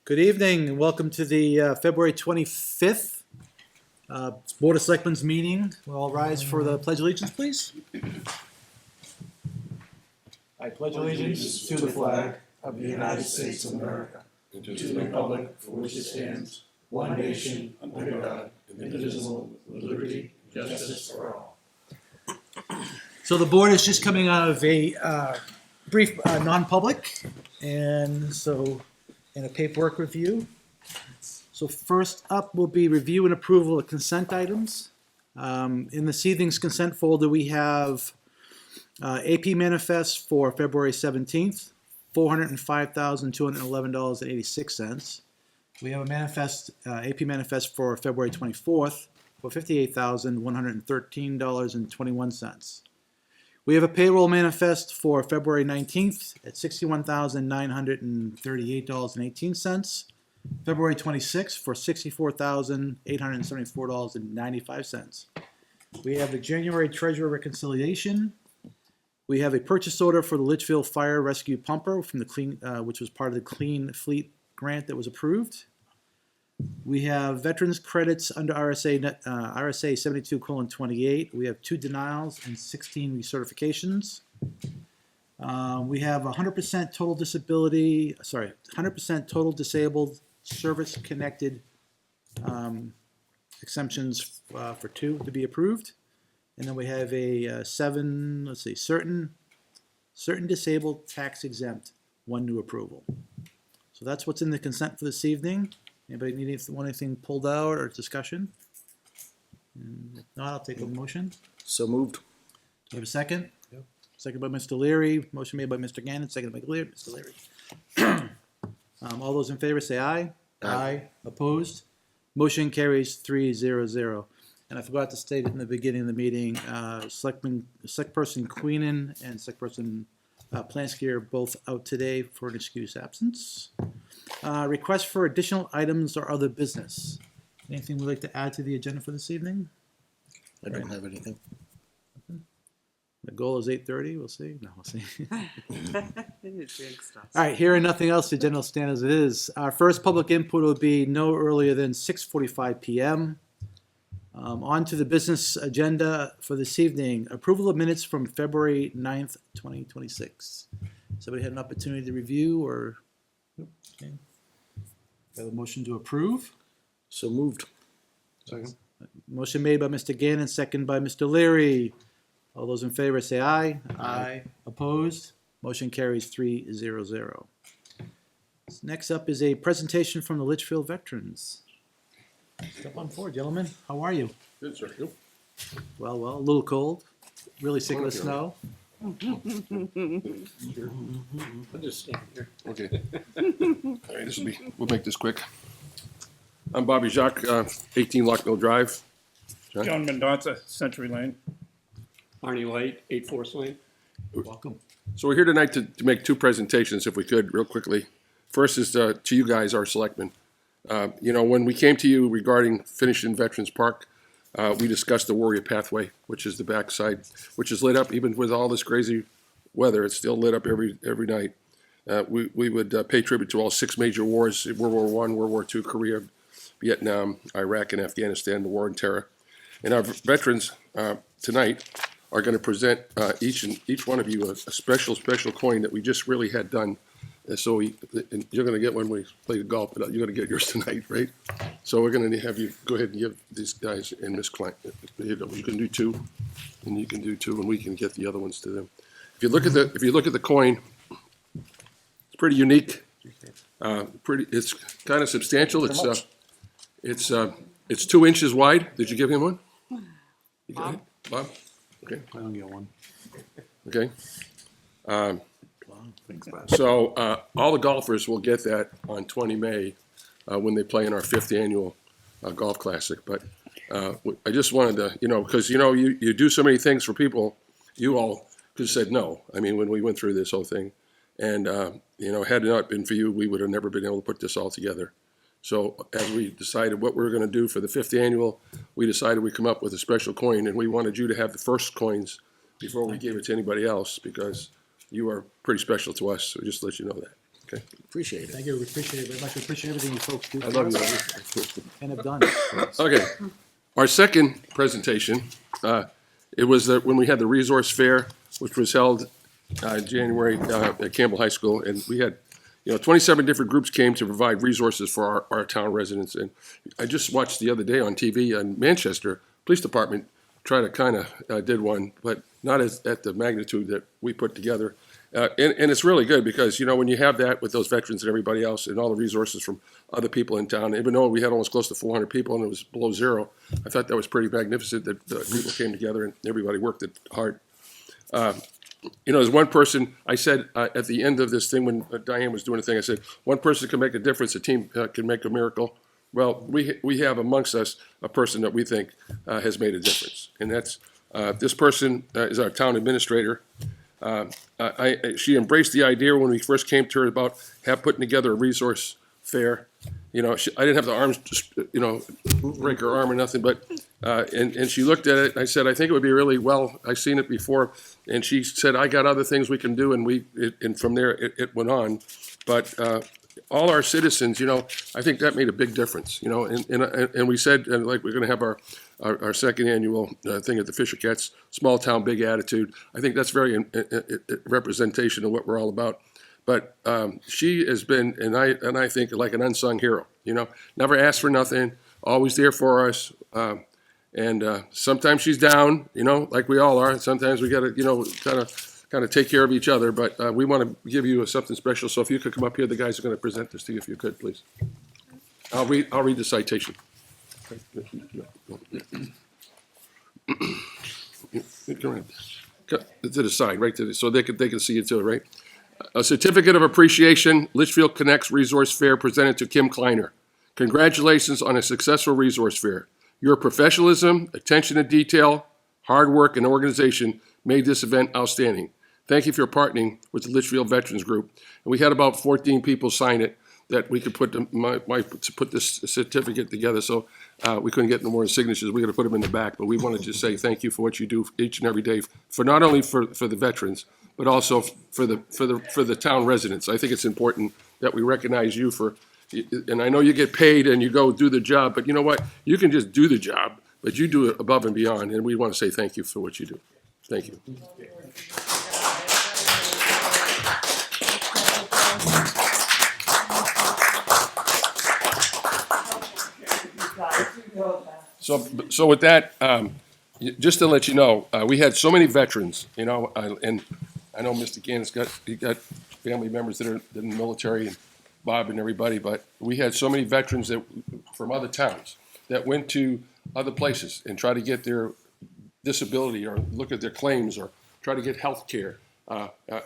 Good evening and welcome to the February 25th Board of Selectmen's meeting. We'll all rise for the Pledge of Allegiance, please. I pledge allegiance to the flag of the United States of America, and to the republic for which it stands, one nation, under God, indivisible, with liberty and justice for all. So the board is just coming out of a brief non-public, and so in a paperwork review. So first up will be review and approval of consent items. In this evening's consent folder, we have AP manifest for February 17th, $405,211.86. We have a manifest, AP manifest for February 24th for $58,113.21. We have a payroll manifest for February 19th at $61,938.18. February 26th for $64,874.95. We have the January Treasurer reconciliation. We have a purchase order for the Litchfield Fire Rescue Pumper from the Clean, which was part of the Clean Fleet grant that was approved. We have veterans credits under RSA 72:28. We have 2 denials and 16 recertifications. We have 100% total disability, 100% total disabled service connected exemptions for 2 to be approved. And then we have a certain disabled tax exempt, 1 new approval. So that's what's in the consent for this evening. Anybody need anything pulled out or discussion? If not, I'll take a motion. So moved. Do you have a second? Yep. Second by Mr. Leary. Motion made by Mr. Gannon, seconded by Mr. Leary. All those in favor say aye. Aye. Opposed? Motion carries 3-0-0. And I forgot to state it in the beginning of the meeting, Selectperson Queenan and Selectperson Plansky are both out today for an excused absence. Request for additional items or other business. Anything we'd like to add to the agenda for this evening? I don't have anything. The goal is 8:30. We'll see. No, we'll see. Jinxed us. All right, hearing nothing else, the general stand as it is. Our first public input will be no earlier than 6:45 p.m. On to the business agenda for this evening. Approval of minutes from February 9th, 2026. Somebody had an opportunity to review or? Okay. Have a motion to approve? So moved. Second. Motion made by Mr. Gannon, second by Mr. Leary. All those in favor say aye. Aye. Opposed? Motion carries 3-0-0. Next up is a presentation from the Litchfield veterans. Step on forward, gentlemen. How are you? Good, sir. You? Well, a little cold. Really sick of the snow. I'll just stand here. Okay. All right, we'll make this quick. I'm Bobby Jacques, 18 Lockmill Drive. John Mendoza, Century Lane. Arnie Light, 8 Forest Lane. Welcome. So we're here tonight to make 2 presentations, if we could, real quickly. First is to you guys, our selectmen. When we came to you regarding finishing Veterans Park, we discussed the Warrior Pathway, which is the backside, which is lit up even with all this crazy weather. It's still lit up every night. We would pay tribute to all 6 major wars: World War I, World War II, Korea, Vietnam, Iraq, and Afghanistan, the war on terror. And our veterans tonight are going to present each one of you a special coin that we just really had done. And so and you're going to get when we play the golf, but you're going to get yours tonight, right? So we're going to have you go ahead and give these guys and Miss Klein. You can do 2, and you can do 2, and we can get the other ones to them. If you look at the coin, it's pretty unique. It's kind of substantial. It's 2 inches wide. Did you give him one? You got it, Bob? Okay. I don't get one. Okay. So all the golfers will get that on 20 May when they play in our 5th annual golf classic. But I just wanted to, because you do so many things for people. You all could have said no. I mean, when we went through this whole thing, and had it not been for you, we would have never been able to put this all together. So as we decided what we were going to do for the 5th annual, we decided we'd come up with a special coin, and we wanted you to have the first coins before we gave it to anybody else, because you are pretty special to us, so just to let you know that. Appreciate it. Thank you, we appreciate it very much. We appreciate everything you folks do. I love you. And have done. Okay, our second presentation, it was when we had the resource fair, which was held in January at Campbell High School, and we had, 27 different groups came to provide resources for our town residents. And I just watched the other day on TV on Manchester Police Department try to kind of did one, but not at the magnitude that we put together. And it's really good because, when you have that with those veterans and everybody else and all the resources from other people in town, even though we had almost close to 400 people and it was below zero, I thought that was pretty magnificent that people came together and everybody worked it hard. There's one person, I said at the end of this thing when Diane was doing the thing, I said, one person can make a difference, a team can make a miracle. Well, we have amongst us a person that we think has made a difference. And that's, this person is our town administrator. She embraced the idea when we first came to her about putting together a resource fair. I didn't have the arms, break her arm or nothing, but, and she looked at it, and I said, I think it would be really well, I've seen it before, and she said, I got other things we can do, and from there, it went on. But all our citizens, I think that made a big difference, and we said, like, we're gonna have our second annual thing at the Fisher Cats, small town, big attitude. I think that's very representation of what we're all about. But she has been, and I think, like an unsung hero. Never asked for nothing, always there for us. And sometimes she's down, like we all are. Sometimes we got to, kind of take care of each other. But we want to give you something special. So if you could come up here, the guys are going to present this to you. If you could, please. I'll read the citation. To the side, right to the, so they can see it too, right? A certificate of appreciation, Litchfield Connects Resource Fair presented to Kim Kleiner. Congratulations on a successful resource fair. Your professionalism, attention to detail, hard work, and organization made this event outstanding. Thank you for partnering with the Litchfield Veterans Group. And we had about 14 people sign it that we could put to put this certificate together. So we couldn't get no more signatures. We got to put them in the back. But we wanted to say thank you for what you do each and every day for not only for the veterans, but also for the town residents. I think it's important that we recognize you for, and I know you get paid and you go do the job, but you know what? You can just do the job, but you do it above and beyond, and we want to say thank you for what you do. Thank you. So with that, just to let you know, we had so many veterans, and I know Mr. Gannon's got family members that are in the military, and Bob and everybody, but we had so many veterans from other towns that went to other places and try to get their disability or look at their claims or try to get health care.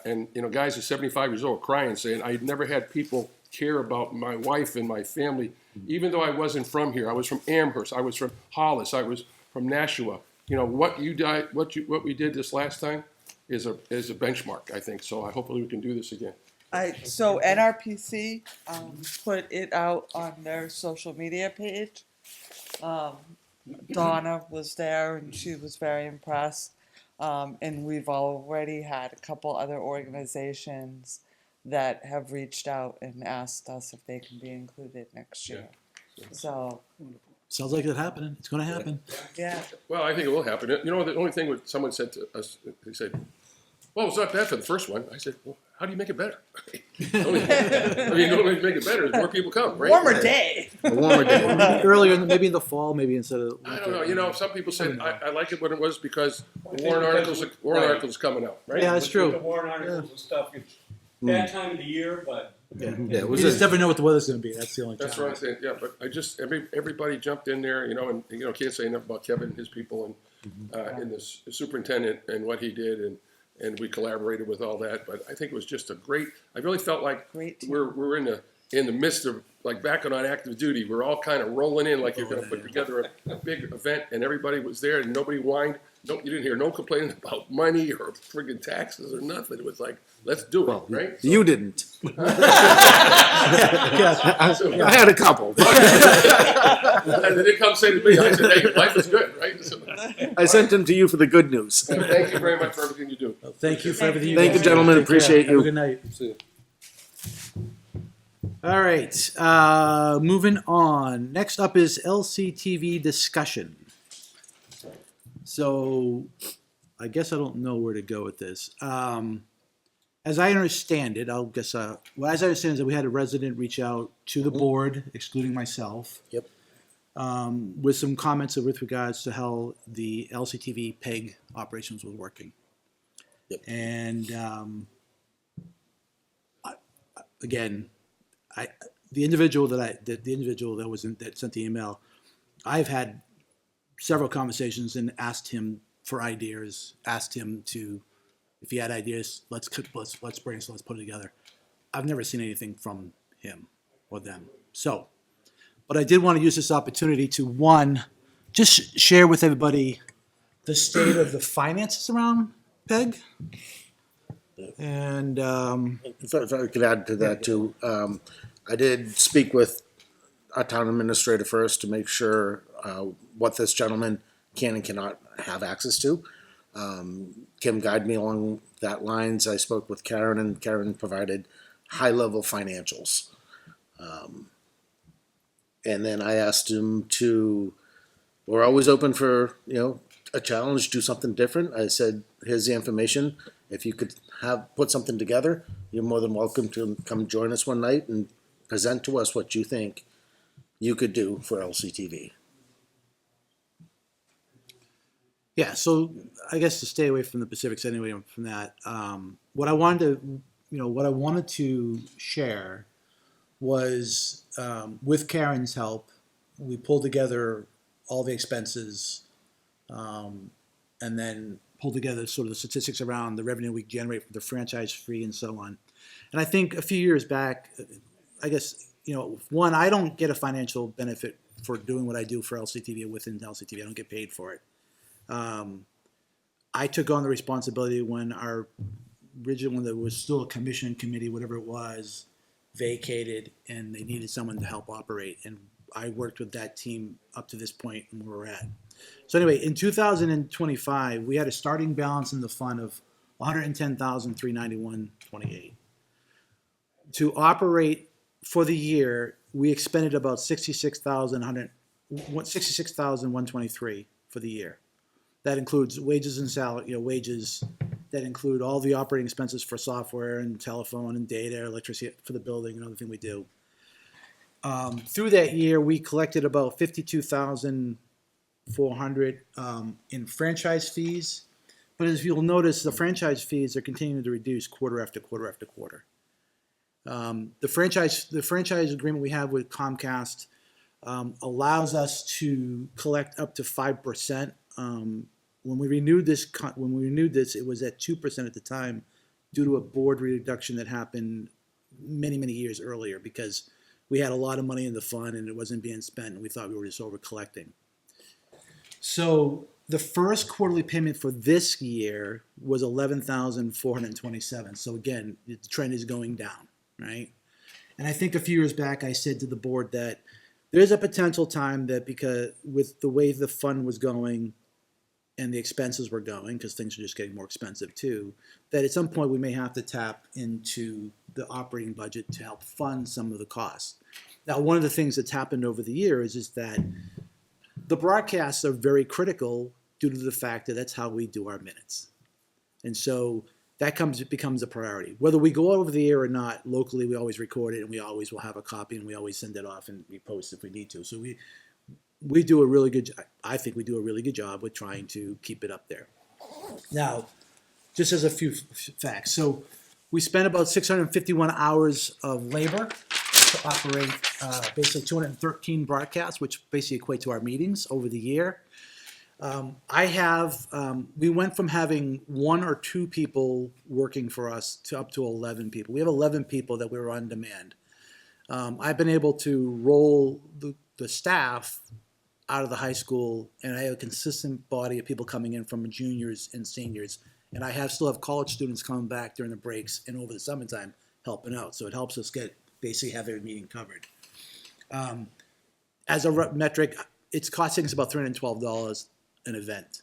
And guys are 75 years old crying, saying, I never had people care about my wife and my family, even though I wasn't from here. I was from Amherst. I was from Hollis. I was from Nashua. What we did this last time is a benchmark, I think. So hopefully we can do this again. So NRPC put it out on their social media page. Donna was there and she was very impressed. And we've already had a couple other organizations that have reached out and asked us if they can be included next year. So Sounds like it's happening. It's going to happen. yeah. Well, I think it will happen. The only thing what someone said to us, they said, well, it's not bad for the first one. I said, well, how do you make it better? The only way to make it better is more people come, right? Warmer day. A warmer day. Earlier, maybe in the fall, maybe instead of. I don't know. Some people said I like it when it was because the warrant articles coming out, right? Yeah, that's With true. the warrant articles and stuff, it's bad time of the year, but Yeah, it You was just never know what the weather's going to be. That's the only That's challenge. what I'm saying. Yeah, but I just everybody jumped in there, and can't say enough about Kevin and his people and the superintendent and what he did, and we collaborated with all that. But I think it was just a great. I really felt like Great team. we're in the midst of like back on active duty. We're all kind of rolling in like you're going to put together a big event, and everybody was there, and nobody whined. No, you didn't hear no complaining about money or friggin' taxes or nothing. It was like, let's do it, Well, right? you didn't. Yeah. I had a couple. And they didn't come say to me, I said, hey, life is good, right? So, I sent them to you for the good news. thank you very much for everything you do. Thank you for everything you Thank guys you, gentlemen. do. Take care. Appreciate Have a you. good night. See you. All right, moving on. Next up is LCTV discussion. So I guess I don't know where to go with this. As I understand it, as I understand is that we had a resident reach out to the board, excluding myself. Yep. With some comments with regards to how the LCTV PEG operations was working. Yep. And again, the individual that sent the email, I've had several conversations and asked him for ideas, asked him to, if he had ideas, let's brainstorm, let's put it together. I've never seen anything from him or them. So, but I did want to use this opportunity to, one, just share with everybody the state of the finances around PEG. And If I could add to that too, I did speak with our town administrator first to make sure what this gentleman can and cannot have access to. Kim guided me along that lines. I spoke with Karen, and Karen provided high-level financials. And then I asked him to, we're always open for, a challenge, do something different. I said, here's the information. If you could put something together, you're more than welcome to come join us one night and present to us what you think you could do for LCTV. yeah, so I guess to stay away from the Pacifics anyway, from that, what I wanted to share was, with Karen's help, we pulled together all the expenses, and then pulled together sort of the statistics around the revenue we generate from the franchise fee and so on. And I think a few years back, I guess, one, I don't get a financial benefit for doing what I do for LCTV or within LCTV. I don't get paid for it. I took on the responsibility when there was still a commission committee, whatever it was, vacated, and they needed someone to help operate. And I worked with that team up to this point and where we're at. So anyway, in 2025, we had a starting balance in the fund of $110,391.28. To operate for the year, we expended about $66,123 for the year. That includes wages and salary, wages. That include all the operating expenses for software and telephone and data, electricity for the building, and everything we do. Through that year, we collected about $52,400 in franchise fees. But as you'll notice, the franchise fees are continuing to reduce quarter after quarter after quarter. The franchise agreement we have with Comcast allows us to collect up to 5%. When we renewed this, it was at 2% at the time, due to a board reduction that happened many, many years earlier, because we had a lot of money in the fund and it wasn't being spent, and we thought we were just over collecting. So the first quarterly payment for this year was $11,427. So again, the trend is going down, right? And I think a few years back, I said to the board that there's a potential time that, because with the way the fund was going and the expenses were going, because things are just getting more expensive too, that at some point we may have to tap into the operating budget to help fund some of the costs. Now, one of the things that's happened over the years is that the broadcasts are very critical due to the fact that that's how we do our minutes. And so that becomes a priority. Whether we go over the air or not, locally we always record it, and we always will have a copy, and we always send it off and we post if we need to. So we do a really good, I think we do a really good job with trying to keep it up there. Now, just as a few facts. So we spent about 651 hours of labor to operate basically 213 broadcasts, which basically equate to our meetings over the year. We went from having 1 or 2 people working for us to up to 11 people. We have 11 people that we're on demand. I've been able to roll the staff out of the high school, and I have a consistent body of people coming in from juniors and seniors. And I still have college students coming back during the breaks and over the summertime helping out. So it helps us basically have every meeting covered. As a metric, it's costing us about $312 an event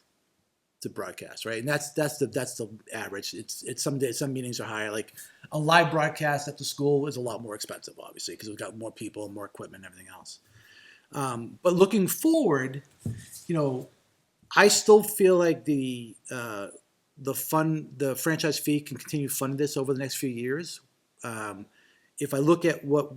to broadcast, right? And that's the average. It's some days, some meetings are higher. Like a live broadcast at the school is a lot more expensive, obviously, because we've got more people, more equipment, and everything else. But looking forward, I still feel like the franchise fee can continue funding this over the next few years. If I look at what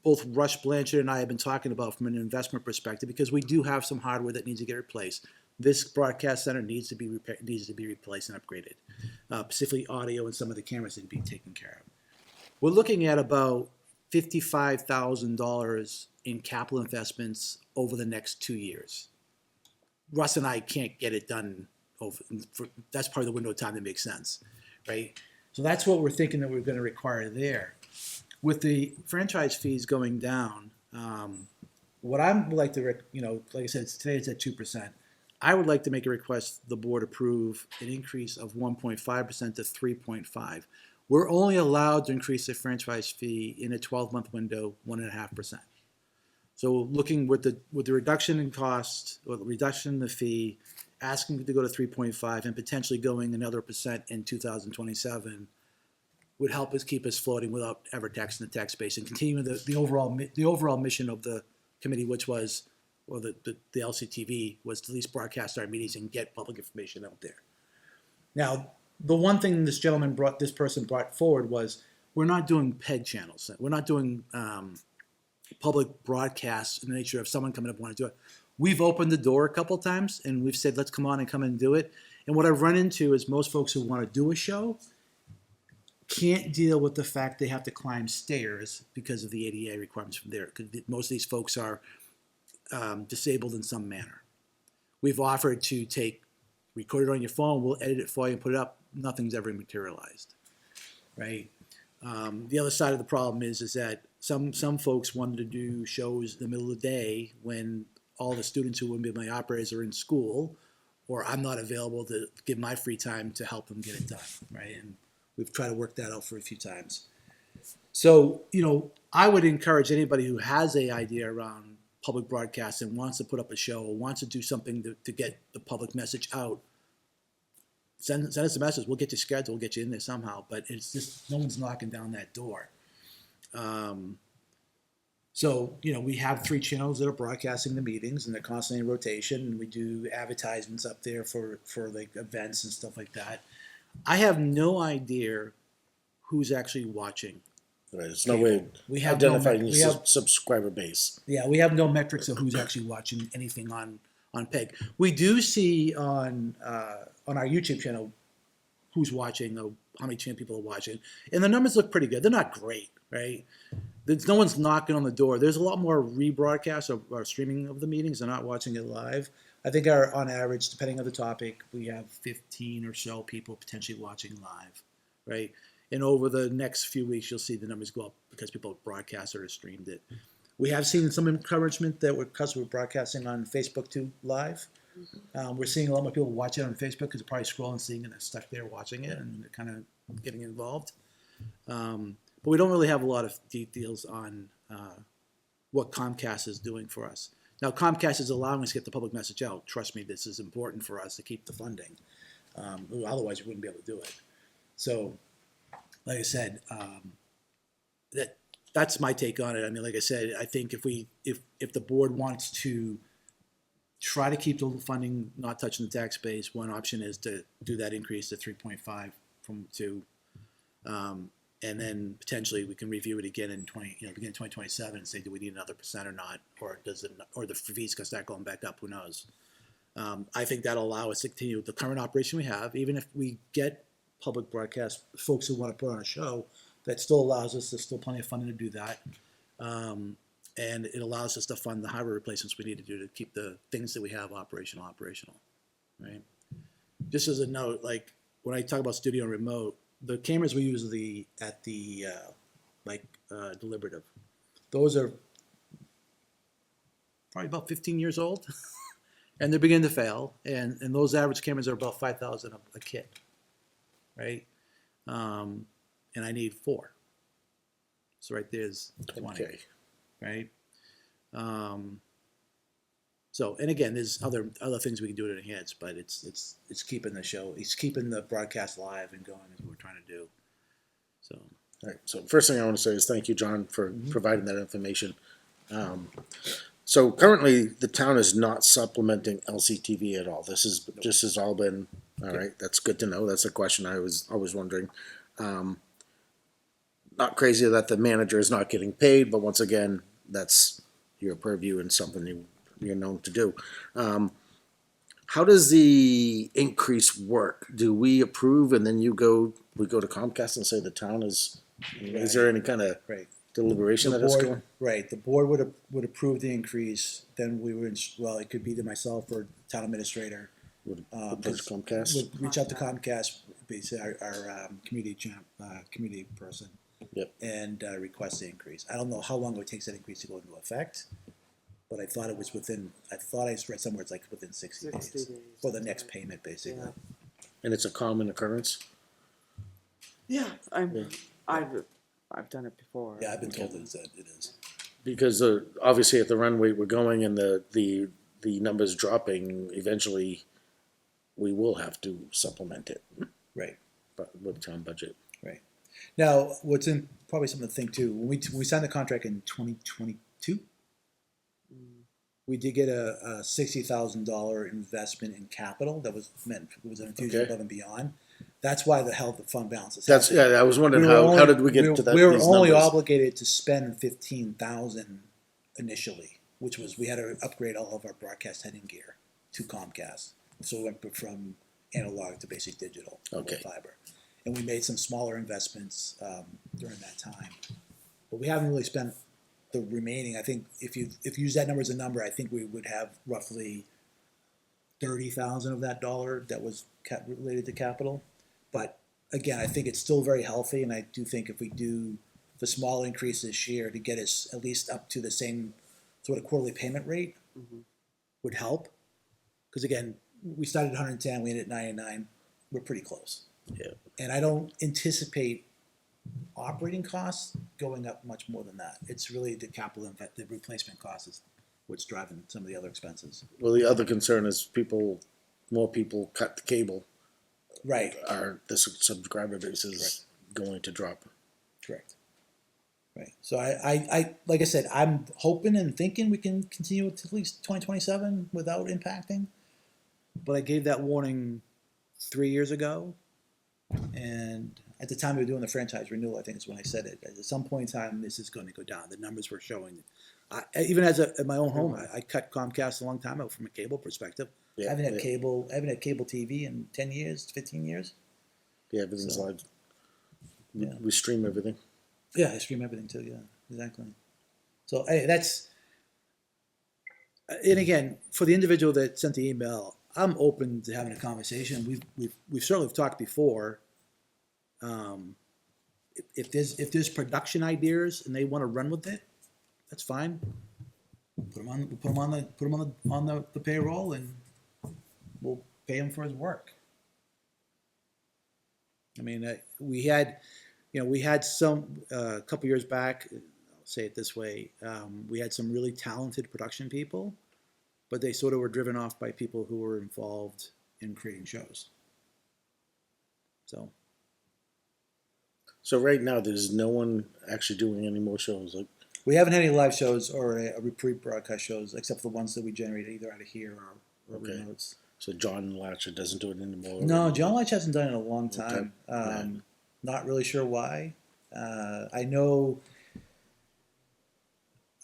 both Rush Blanchard and I have been talking about from an investment perspective, because we do have some hardware that needs to get replaced. This broadcast center needs to be replaced and upgraded, specifically audio and some of the cameras that need to be taken care of. We're looking at about $55,000 in capital investments over the next 2 years. Russ and I can't get it done that's part of the window of time that makes sense, right? So that's what we're thinking that we're going to require there. With the franchise fees going down, what I would like to, like I said, today it's at 2%. I would like to make a request the board approve an increase of 1.5% to 3.5%. We're only allowed to increase the franchise fee in a 12-month window, 1.5%. So looking with the reduction in cost or the reduction in the fee, asking to go to 3.5 and potentially going another % in 2027 would help us keep us floating without ever taxing the tax base and continuing the overall mission of the committee, which was, or the LCTV, was to at least broadcast our meetings and get public information out there. Now, the one thing this person brought forward was we're not doing PEG channels. We're not doing public broadcasts in the nature of someone coming up and want to do it. We've opened the door a couple times and we've said, let's come on and come and do it. And what I've run into is most folks who want to do a show can't deal with the fact they have to climb stairs because of the ADA requirements from there. Most of these folks are disabled in some manner. We've offered to record it on your phone, we'll edit it for you and put it up. Nothing's ever materialized, right? The other side of the problem is that some folks wanted to do shows in the middle of the day when all the students who would be my operators are in school, or I'm not available to give my free time to help them get it done, right? And we've tried to work that out for a few times. So, I would encourage anybody who has an idea around public broadcast and wants to put up a show or wants to do something to get the public message out, send us a message. We'll get you scheduled. We'll get you in there somehow. But it's just no one's knocking down that door. So, we have 3 channels that are broadcasting the meetings, and they're constantly in rotation. And we do advertisements up there for like events and stuff like that. I have no idea who's actually watching. Right, there's no way We have identifying subscriber base. Yeah, we have no metrics of who's actually watching anything on PEG. We do see on our YouTube channel who's watching, how many people are watching, and the numbers look pretty good. They're not great, right? No one's knocking on the door. There's a lot more rebroadcast or streaming of the meetings. They're not watching it live. I think on average, depending on the topic, we have 15 or so people potentially watching live, right? And over the next few weeks, you'll see the numbers go up because people broadcast or streamed it. We have seen some encouragement that because we're broadcasting on Facebook too live. We're seeing a lot more people watch it on Facebook because they're probably scrolling, seeing it, and stuck there watching it, and kind of getting involved. But we don't really have a lot of details on what Comcast is doing for us. Now, Comcast is allowing us to get the public message out. Trust me, this is important for us to keep the funding. Otherwise, we wouldn't be able to do it. So, like I said, that's my take on it. I mean, like I said, I think if the board wants to try to keep the funding not touching the tax base, one option is to do that increase to 3.5 from 2. And then potentially we can review it again in beginning of 2027 and say, do we need another % or not, or the fees can start going back up? Who knows? I think that'll allow us to continue the current operation we have, even if we get public broadcast folks who want to put on a show. That still allows us. There's still plenty of funding to do that, and it allows us to fund the hardware replacements we need to do to keep the things that we have operational. Right. Just as a note, like when I talk about studio and remote, the cameras we use at the deliberative, those are probably about 15 years old, and they're beginning to fail. And those average cameras are about $5,000 a kit, right? And I need 4. So right there's 20, Okay. right? So, and again, there's other things we can do to enhance, but it's keeping the show, it's keeping the broadcast live and going is what we're trying to do. So, All right, so first thing I want to say is thank you, John, for providing that information. So currently, the town is not supplementing LCTV at all. This has all been, all right, that's good to know. That's a question I was always wondering. Not crazy that the manager is not getting paid, but once again, that's your purview and something you're known to do. How does the increase work? Do we approve and then we go to Comcast and say the town is there any kind of right. deliberation The that is board, going? right, the board would approve the increase, then we would, well, it could be either myself or town administrator. Would approach Comcast? Would reach out to Comcast, basically our community person. Yep. And request the increase. I don't know how long it takes that increase to go into effect, but I thought it was I read somewhere it's like within 60 days. For the next payment, basically. Yeah. And it's a common occurrence? Yeah, I've done it before. Yeah, I've been told it is. Because obviously at the run rate we're going and the numbers dropping, eventually we will have to supplement it. Right. But with town budget. Right. Now, probably something to think too, when we signed the contract in 2022, we did get a $60,000 investment in capital that was meant, it was an infusion Okay. above and beyond. That's why the health fund balance is. That's, healthy. I was wondering We were how did we get to that? We were these only numbers? obligated to spend 15,000 initially, which was we had to upgrade all of our broadcast heading gear to Comcast. So we went from analog to basic digital, Okay. fiber, and we made some smaller investments during that time. But we haven't really spent the remaining. I think if you use that number as a number, I think we would have roughly 30,000 of that dollar that was related to capital. But again, I think it's still very healthy, and I do think if we do the small increase this year to get us at least up to the same sort of quarterly payment rate would help. Because again, we started at 110, we ended at 99. We're pretty close. Yeah. And I don't anticipate operating costs going up much more than that. It's really the capital, the replacement cost is what's driving some of the other expenses. Well, the other concern is more people cut the cable. Right. The subscriber base is going to drop. Correct. Right. So I like I said, I'm hoping and thinking we can continue it to at least 2027 without impacting. But I gave that warning 3 years ago, and at the time we were doing the franchise renewal, I think is when I said it. At some point in time, this is going to go down. The numbers were showing. Even at my own home, I cut Comcast a long time ago from a cable perspective. Yeah, I haven't had yeah. cable. I haven't had cable TV in 10 years, 15 years. Yeah, everything's So, live. yeah. We stream everything. Yeah, I stream everything too. Yeah, exactly. So hey, that's. And again, for the individual that sent the email, I'm open to having a conversation. We've certainly talked before. If there's production ideas and they want to run with it, that's fine. Put them on the payroll, and we'll pay him for his work. I mean, we had some a couple years back. I'll say it this way: we had some really talented production people, but they sort of were driven off by people who were involved in creating shows. So right now, there's no one actually doing any more shows. Like We haven't had any live shows or a pre-broadcast shows, except for the ones that we generate either out of here or Okay. remotes. so, John Latcher doesn't do it anymore. No, John Leitch hasn't done it in a long time. Okay. Not really sure why. I know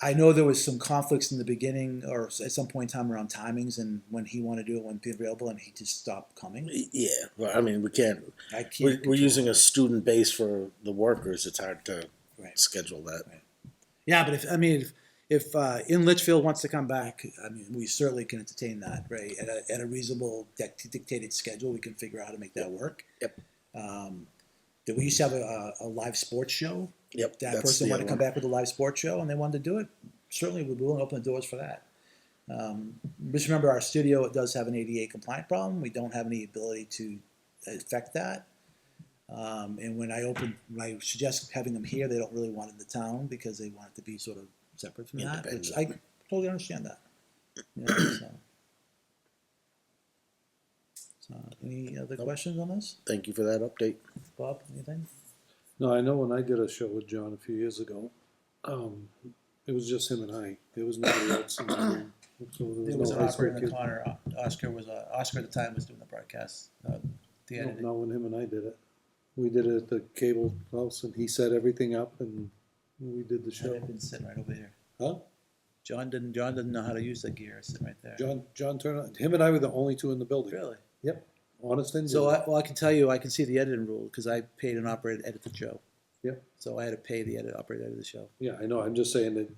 there was some conflicts in the beginning, or at some point in time around timings, and when he wanted to do it, when be available, and he just stopped coming. Yeah, well, I mean, we can't. I can't. We're control using it. a student base for the workers. It's hard to Right. schedule that. Right. Yeah, but if in Litchfield wants to come back, I mean, we certainly can entertain that, right? At a reasonable dictated schedule, we can figure out how to make that work. Yep. Did we used to have a live sports show? Yep. That that's person the wanted to other come one. back with a live sports show and they wanted to do it. Certainly, we'd be willing to open the doors for that. Just remember, our studio does have an ADA compliant problem. We don't have any ability to affect that. And when I suggest having them here, they don't really want it in the town because they want it to be sort of separate from that, which I totally understand that. You know, so, any other questions on this? Thank you for that update. Bob, anything? No, I know when I did a show with John a few years ago, it was just him and I. There was nobody else in the room. So There there was was an no high operator school in the kid. corner. Oscar at the time was doing the broadcast, the No, editing. not when him and I did it. We did it at the cable house and he set everything up and we did the I'd show. have been sitting right over here. Huh? John didn't know how to use the gear, sitting right there. John Turner, him and I were the only two in the building. Really? Yep, honest and So, true. I can tell you, I can see the editing rule, because I paid an operator to edit the show. Yep. So I had to pay the operator to edit the show. Yeah, I know, I'm just saying that,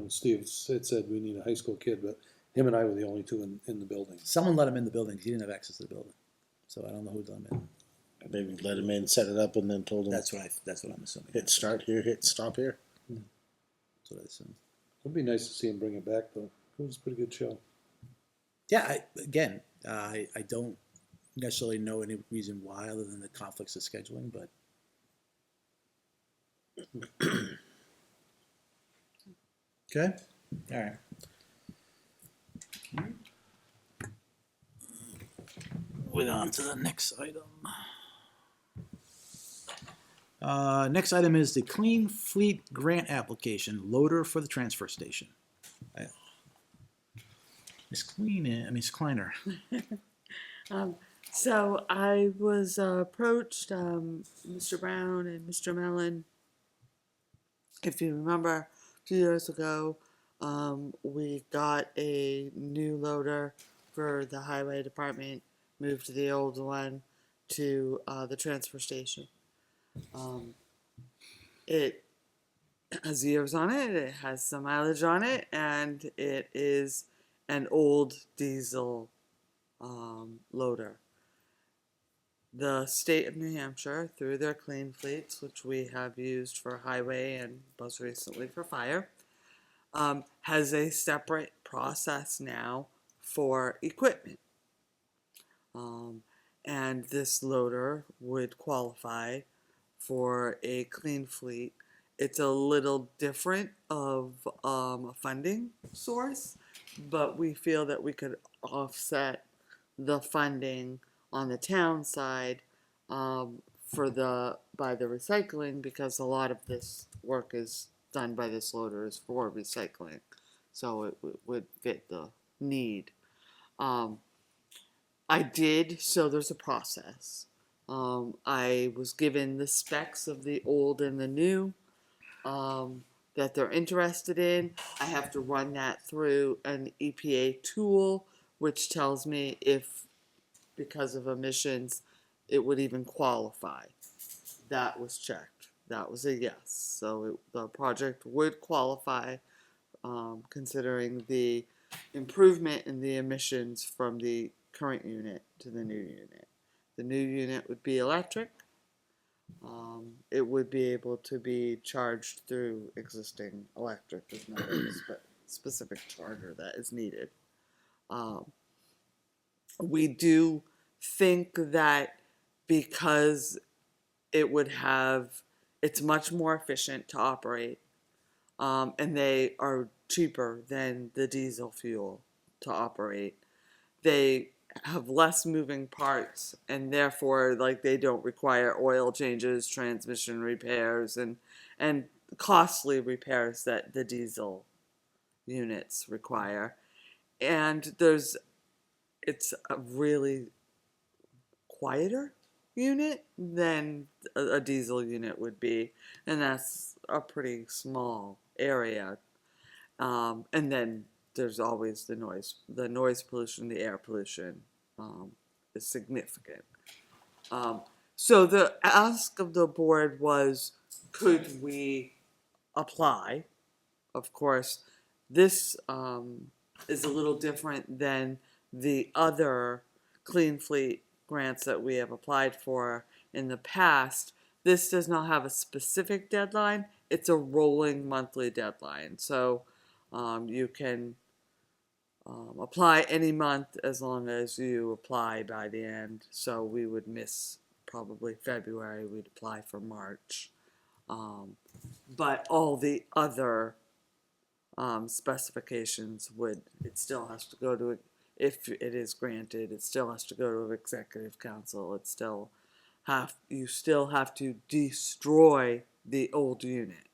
Steve had said we need a high school kid, but him and I were the only two in the building. Someone let him in the building, 'cause he didn't have access to the building. So I don't know who let him in. Maybe let him in, set it up, and then told him, That's what I'm assuming. hit start here, hit stop here. That's what I assume. It'd be nice to see him bring it back though. It was a pretty good show. Yeah, I don't necessarily know any reason why, other than the conflicts of scheduling, but. Okay, all right. We're on to the next item. Next item is the Clean Fleet Grant Application, loader for the transfer station. Ms. Kleiner. So I was approached, Mr. Brown and Mr. Mellon. If you remember, a few years ago, we got a new loader for the highway department, moved the old one to the transfer station. It has years on it, it has some mileage on it, and it is an old diesel loader. The state of New Hampshire, through their clean fleets, which we have used for highway and most recently for fire, has a separate process now for equipment. And this loader would qualify for a clean fleet. It's a little different of a funding source, but we feel that we could offset the funding on the town side by the recycling, because a lot of this work is done by this loader is for recycling, so it would fit the need. So there's a process. I was given the specs of the old and the new that they're interested in. I have to run that through an EPA tool, which tells me if, because of emissions, it would even qualify. That was checked. That was a yes. So the project would qualify, considering the improvement in the emissions from the current unit to the new unit. The new unit would be electric. It would be able to be charged through existing electric. There's not a specific charger that is needed. We do think that because it's much more efficient to operate, and they are cheaper than the diesel fuel to operate. They have less moving parts, and therefore, they don't require oil changes, transmission repairs, and costly repairs that the diesel units require. And it's a really quieter unit than a diesel unit would be, and that's a pretty small area. And then there's always the noise pollution, the air pollution is significant. So the ask of the board was, could we apply? Of course, this is a little different than the other Clean Fleet grants that we have applied for in the past. This does not have a specific deadline. It's a rolling monthly deadline. So you can apply any month as long as you apply by the end. So we would miss probably February. We'd apply for March. But all the other specifications it still has to go to, if it is granted, it still has to go to executive council. You still have to destroy the old unit.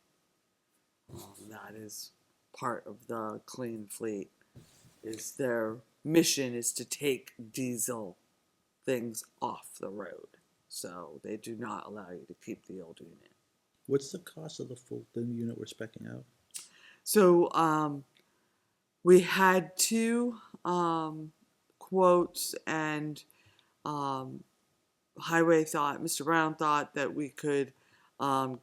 That is part of the Clean Fleet. Is their mission is to take diesel things off the road. So they do not allow you to keep the old unit. What's the cost of the new unit we're specking out? So we had two quotes, and Mr. Brown thought that we could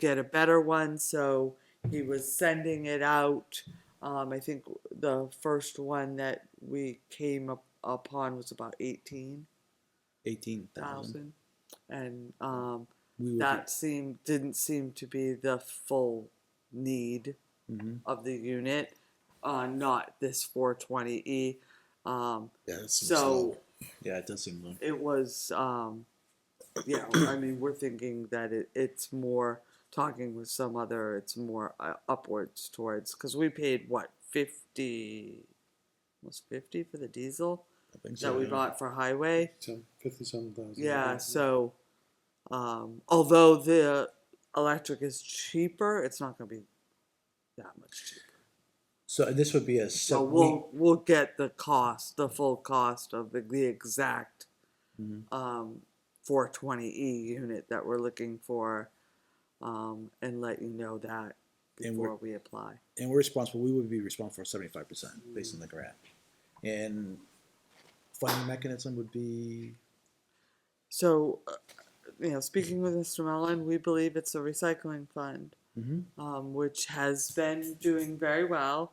get a better one, so he was sending it out. I think the first one that we came upon was about 18,000, 18,000. and We didn't seem to be the full need of the unit. Not this 420E. Yeah, it seems So low. Yeah, it does seem low. it was, yeah, I mean, we're thinking that it's more, talking with some other, it's more upwards towards, because we paid what, 50, almost 50 for the diesel I think that we bought for highway? 57,000. Yeah, so although the electric is cheaper, it's not going to be that much cheaper. So this would be a So sub. we'll get the full cost of the exact 420E unit that we're looking for, and let you know that And before we apply. And we're responsible. We would be responsible for 75% based on the grant. And funding mechanism would be. So, speaking with Mr. Mellon, we believe it's a recycling fund, which has been doing very well.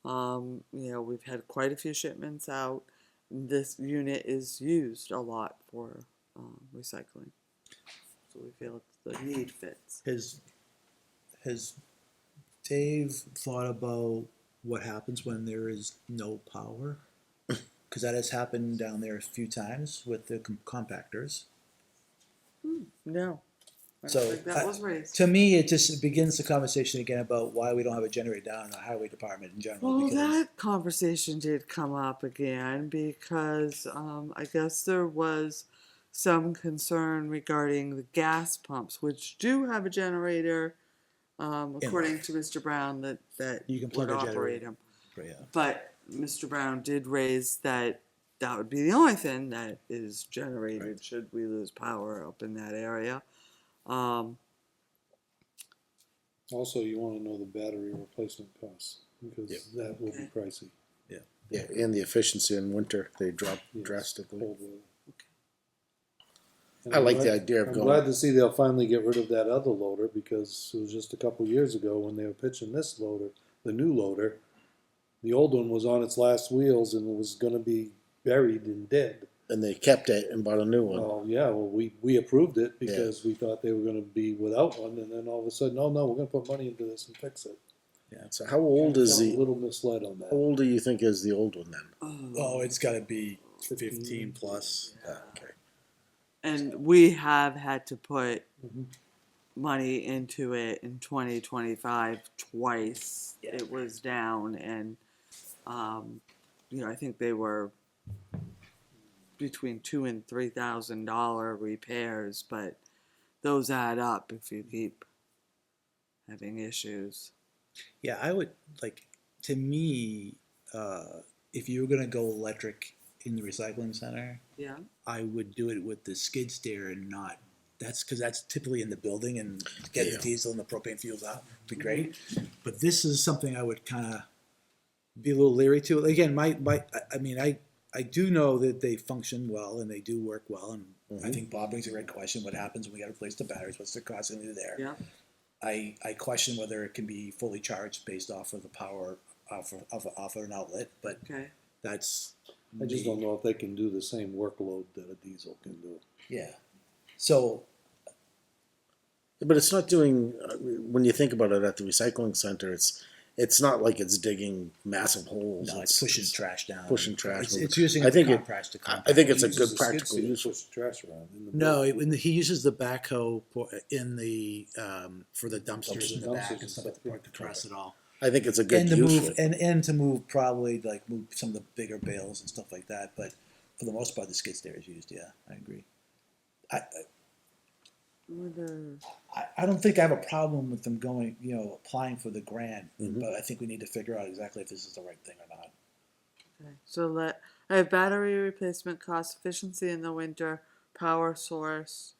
We've had quite a few shipments out. This unit is used a lot for recycling, so we feel the need fits. Has Dave thought about what happens when there is no power? Because that has happened down there a few times with the compactors. No, I don't So think that was raised. to me, it just begins the conversation again about why we don't have a generator down in the highway department in general. Well, because that conversation did come up again because I guess there was some concern regarding the gas pumps, which do have a generator, according to Mr. Brown, that You can plug would a operate generator. them. Yeah. But Mr. Brown did raise that would be the only thing that is generated should we lose power up in that area. Also, you want to know the battery replacement costs, because that will be pricey. Yeah, and the efficiency in winter, they drop Yes, drastically. cold weather. And I I'm like the glad- idea of I'm going. glad to see they'll finally get rid of that other loader, because it was just a couple years ago when they were pitching this loader, the new loader. The old one was on its last wheels and was going to be buried and dead. And they kept it and bought a new one. Well, yeah, we approved it because we thought they were going to be without one, and then all of a sudden, oh no, we're going to put money into this and fix it. Yeah. So how old is I'm a the? little misled on How that. old do you think is the old one then? Oh, it's got to be 15 plus. Okay. And we have had to put Mhm. money into it in 2025 twice. Yeah. It was down, and I think they were between $2,000 and $3,000 repairs, but those add up if you keep having issues. Yeah, I would like. To me, if you were gonna go electric in the recycling center, Yeah. I would do it with the skid steer and not. That's because that's typically in the building and get the diesel and the propane fuels out would be great. But this is something I would kind of be a little leery to. Again, I do know that they function well and they do work well. And I think Bob brings a great question: what happens when we got to replace the batteries? What's the cost going to do there? Yeah. I question whether it can be fully charged based off of the power off of an outlet, but Okay. that's. I just don't know if they can do the same workload that a diesel can do. Yeah. So But it's not doing. When you think about it, at the recycling center, it's not like it's digging massive holes. no, it's pushing trash down. pushing trash. It's using I think it- compressed to I compact. think it's a Uses good skid practical steer to use. push the trash around. In the No, building. he uses the backhoe in the for the dumpsters Dumpsters, in the back and dumpsters, stuff like that to compress it all. I think it's a good And to use for move, it. and to move probably like move some of the bigger bales and stuff like that, but for the most part, the skid steer is used, yeah, I agree. I don't think I have a problem with them going, applying for the grant, but I think we need to figure out exactly if this is the right thing or not. Okay. So I have battery replacement cost, efficiency in the winter, power source.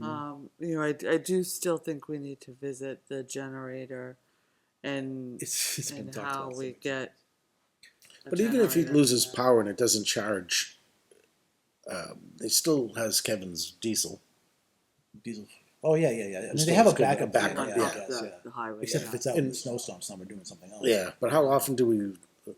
I do still think we need to visit the generator and It's been and talked how about so we much. get. a But even if he generator. loses power and it doesn't charge, it still has Kevin's diesel. Diesel. Oh, yeah. I mean, Still they have a is good, backup a plan, backup, yeah, I yeah. guess, yeah. The highway. Except yeah. if it's out in the And- snowstorm, somewhere doing something else. Yeah, but how often do we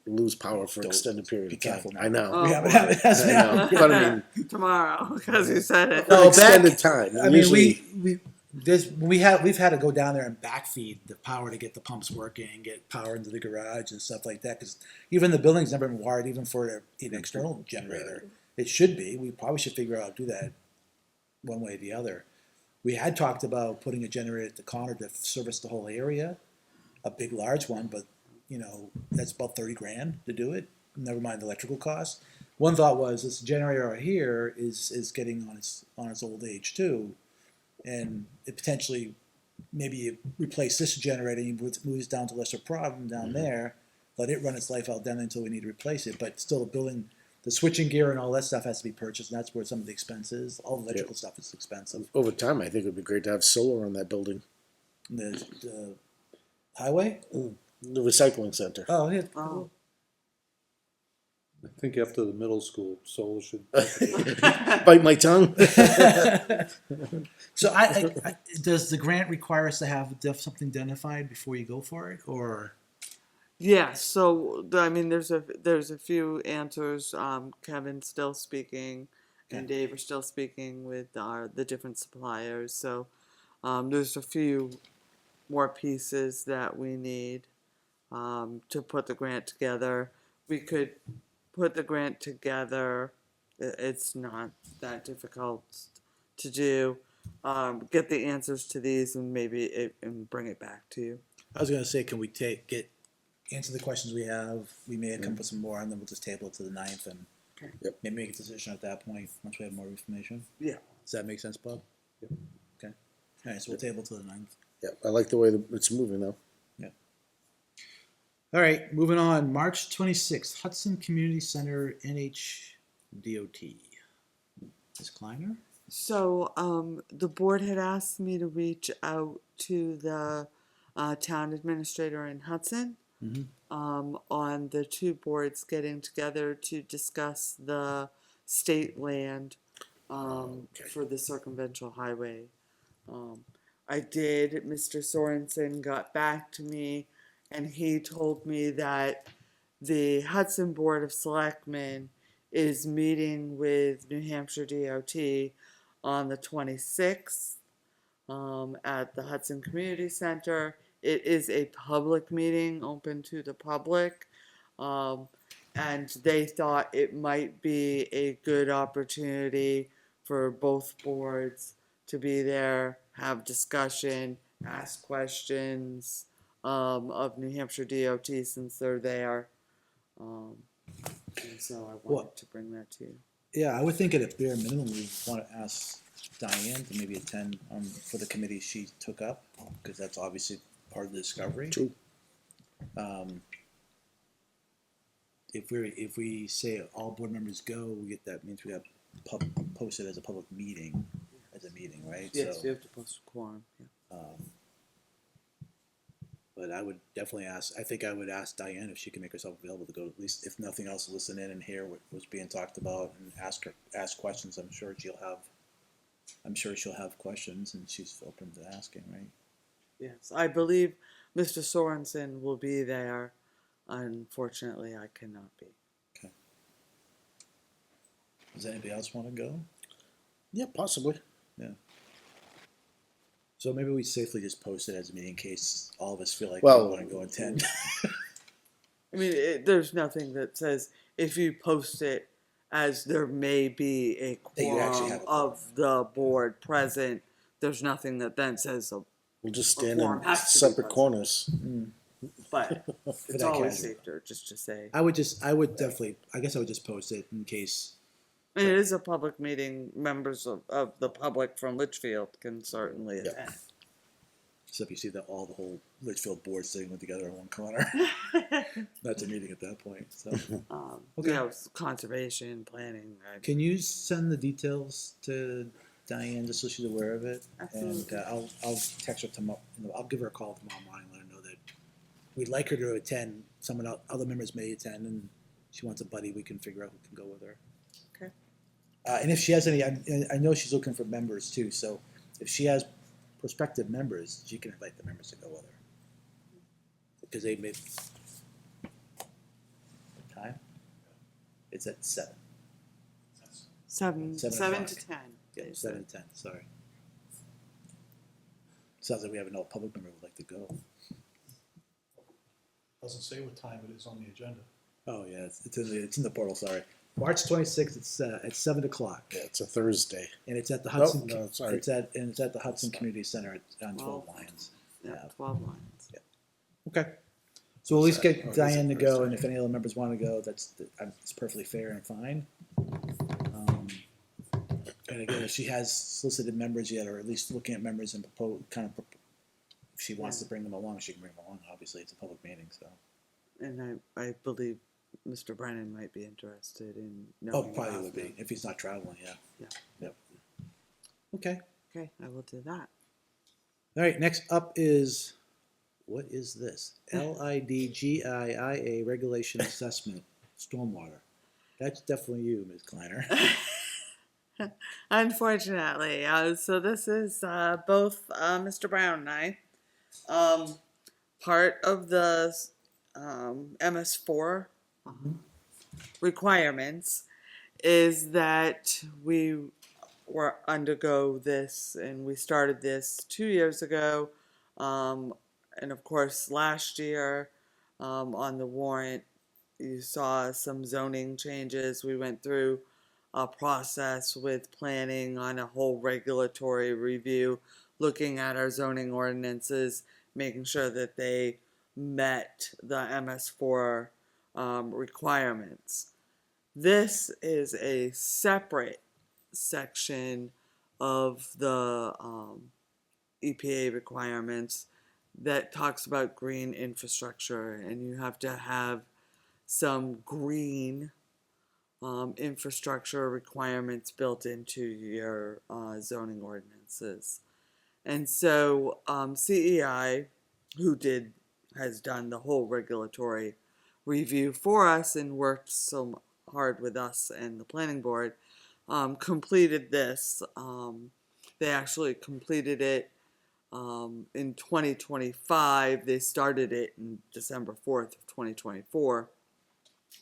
lose power for Don't- extended period be of time? careful now. I know. Oh, We haven't boy. had it as I know. But I mean, Tomorrow, because you said it. for an extended time. I mean, usually, we've had to go down there and backfeed the power to get the pumps working, get power into the garage and stuff like that. Because even the building's never been wired even for an external generator. It should be. We probably should figure out how to do that one way or the other. We had talked about putting a generator at the corner to service the whole area, a big, large one, but that's about $30,000 to do it. Never mind the electrical costs. One thought was this generator right here is getting on its old age too, and it potentially maybe you replace this generator, you move it down to lesser problem down there, let it run its life out then until we need to replace it. But still, the building, the switching gear and all that stuff has to be purchased, and that's where some of the expense is. All the electrical stuff is expensive. over time, I think it would be great to have solar on that building. The highway? The recycling center. Oh, yeah. Oh. I think after the middle school, solar should. Bite my tongue. So, does the grant require us to have something identified before you go for it, or? Yeah, so I mean, there's a few answers. Kevin's still speaking, and Dave are still speaking with the different suppliers. So there's a few more pieces that we need to put the grant together. We could put the grant together. It's not that difficult to do. Get the answers to these and and bring it back to you. I was going to say, can we answer the questions we have? We may come up with some more, and then we'll just table it to the 9th and Yep. maybe make a decision at that point once we have more information. Yeah. Does that make sense, Bob? Yep. Okay. All right, so we'll table to the 9th. Yeah, I like the way that it's moving though. All right, moving on. March 26th, Hudson Community Center, NHDOT. Ms. Kleiner? So the board had asked me to reach out to the town administrator in Hudson on the two boards getting together to discuss the state land for the circumventual highway. I did. Mr. Sorensen got back to me, and he told me that the Hudson Board of Selectmen is meeting with New Hampshire DOT on the 26th at the Hudson Community Center. It is a public meeting, open to the public, and they thought it might be a good opportunity for both boards to be there, have discussion, ask questions of New Hampshire DOT since they're there. And so I wanted to bring that to you. Yeah, I would think at a bare minimum we want to ask Diane to maybe attend for the committee she took up, because that's obviously part of the discovery. True. If we say all board members go, that means we have posted as a public meeting, right? Yes, So, you have to post a quorum. Yeah. but I would definitely ask. I think I would ask Diane if she can make herself available to go, at least if nothing else, listen in and hear what was being talked about and ask questions. I'm sure she'll have questions, and she's open to asking, right? Yes, I believe Mr. Sorensen will be there. Unfortunately, I cannot be. Does anybody else want to go? Yeah, possibly. So maybe we safely just post it as a meeting in case all of us feel like Well, we want to go attend. I mean, there's nothing that says if you post it as there may be a That you actually quorum have a of the board present. There's nothing that then says We'll just A stand in quorum has to be separate present. corners. but it's that always casual. safer just to say. I would definitely, I guess I would just post it in case. And it is a public meeting. Members of the public from Litchfield can certainly Yeah. attend. Except you see the whole Litchfield board sitting together in one corner. That's a meeting at that point. So, Okay. You know, conservation, planning. can you send the details to Diane just so she's aware of it? Absolutely. And I'll text her tomorrow. I'll give her a call tomorrow morning, let her know that we'd like her to attend. Someone else, other members may attend, and she wants a buddy. We can figure out who can go with her. Okay. And if she has any, I know she's looking for members too. So if she has prospective members, she can invite the members to go with her. Because they made time. It's at 7. 7 7 to 10. Yeah, 7 to 10. Sorry. Sounds like we have an old public member who would like to go. Doesn't say what time it is on the agenda. Oh yeah, it's in the portal. Sorry, March 26th. It's at 7 o'clock, Yeah, it's a Thursday. and it's at the Hudson. no, sorry. It's at the Hudson Community Center on 12 Well, Lions. Yeah, 12 lines. Okay. So we'll at least Oh, is get it Diane to go, Thursday? and if any other members want to go, it's perfectly fair and fine. And again, if she has solicited members yet, or at least looking at members and if she wants to bring them along, she can bring them along. Obviously, it's a public meeting, so. And I believe Mr. Brennan might be interested in Oh, knowing probably about would be them. if he's not traveling. Yeah. Yeah. Yep. Okay. Okay, I will do that. All right. Next up is what is this? LIDGIIA regulation assessment stormwater. That's definitely you, Ms. Kleiner. Unfortunately, so this is both Mr. Brown and I. Part of the MS4 requirements is that we were undergo this, and we started this 2 years ago, and of course last year on the warrant you saw some zoning changes. We went through a process with planning on a whole regulatory review, looking at our zoning ordinances, making sure that they met the MS4 requirements. This is a separate section of the EPA requirements that talks about green infrastructure, and you have to have some green infrastructure requirements built into your zoning ordinances. And so CEI, who has done the whole regulatory review for us and worked so hard with us and the planning board, completed this. They actually completed it in 2025. They started it in December 4th of 2024.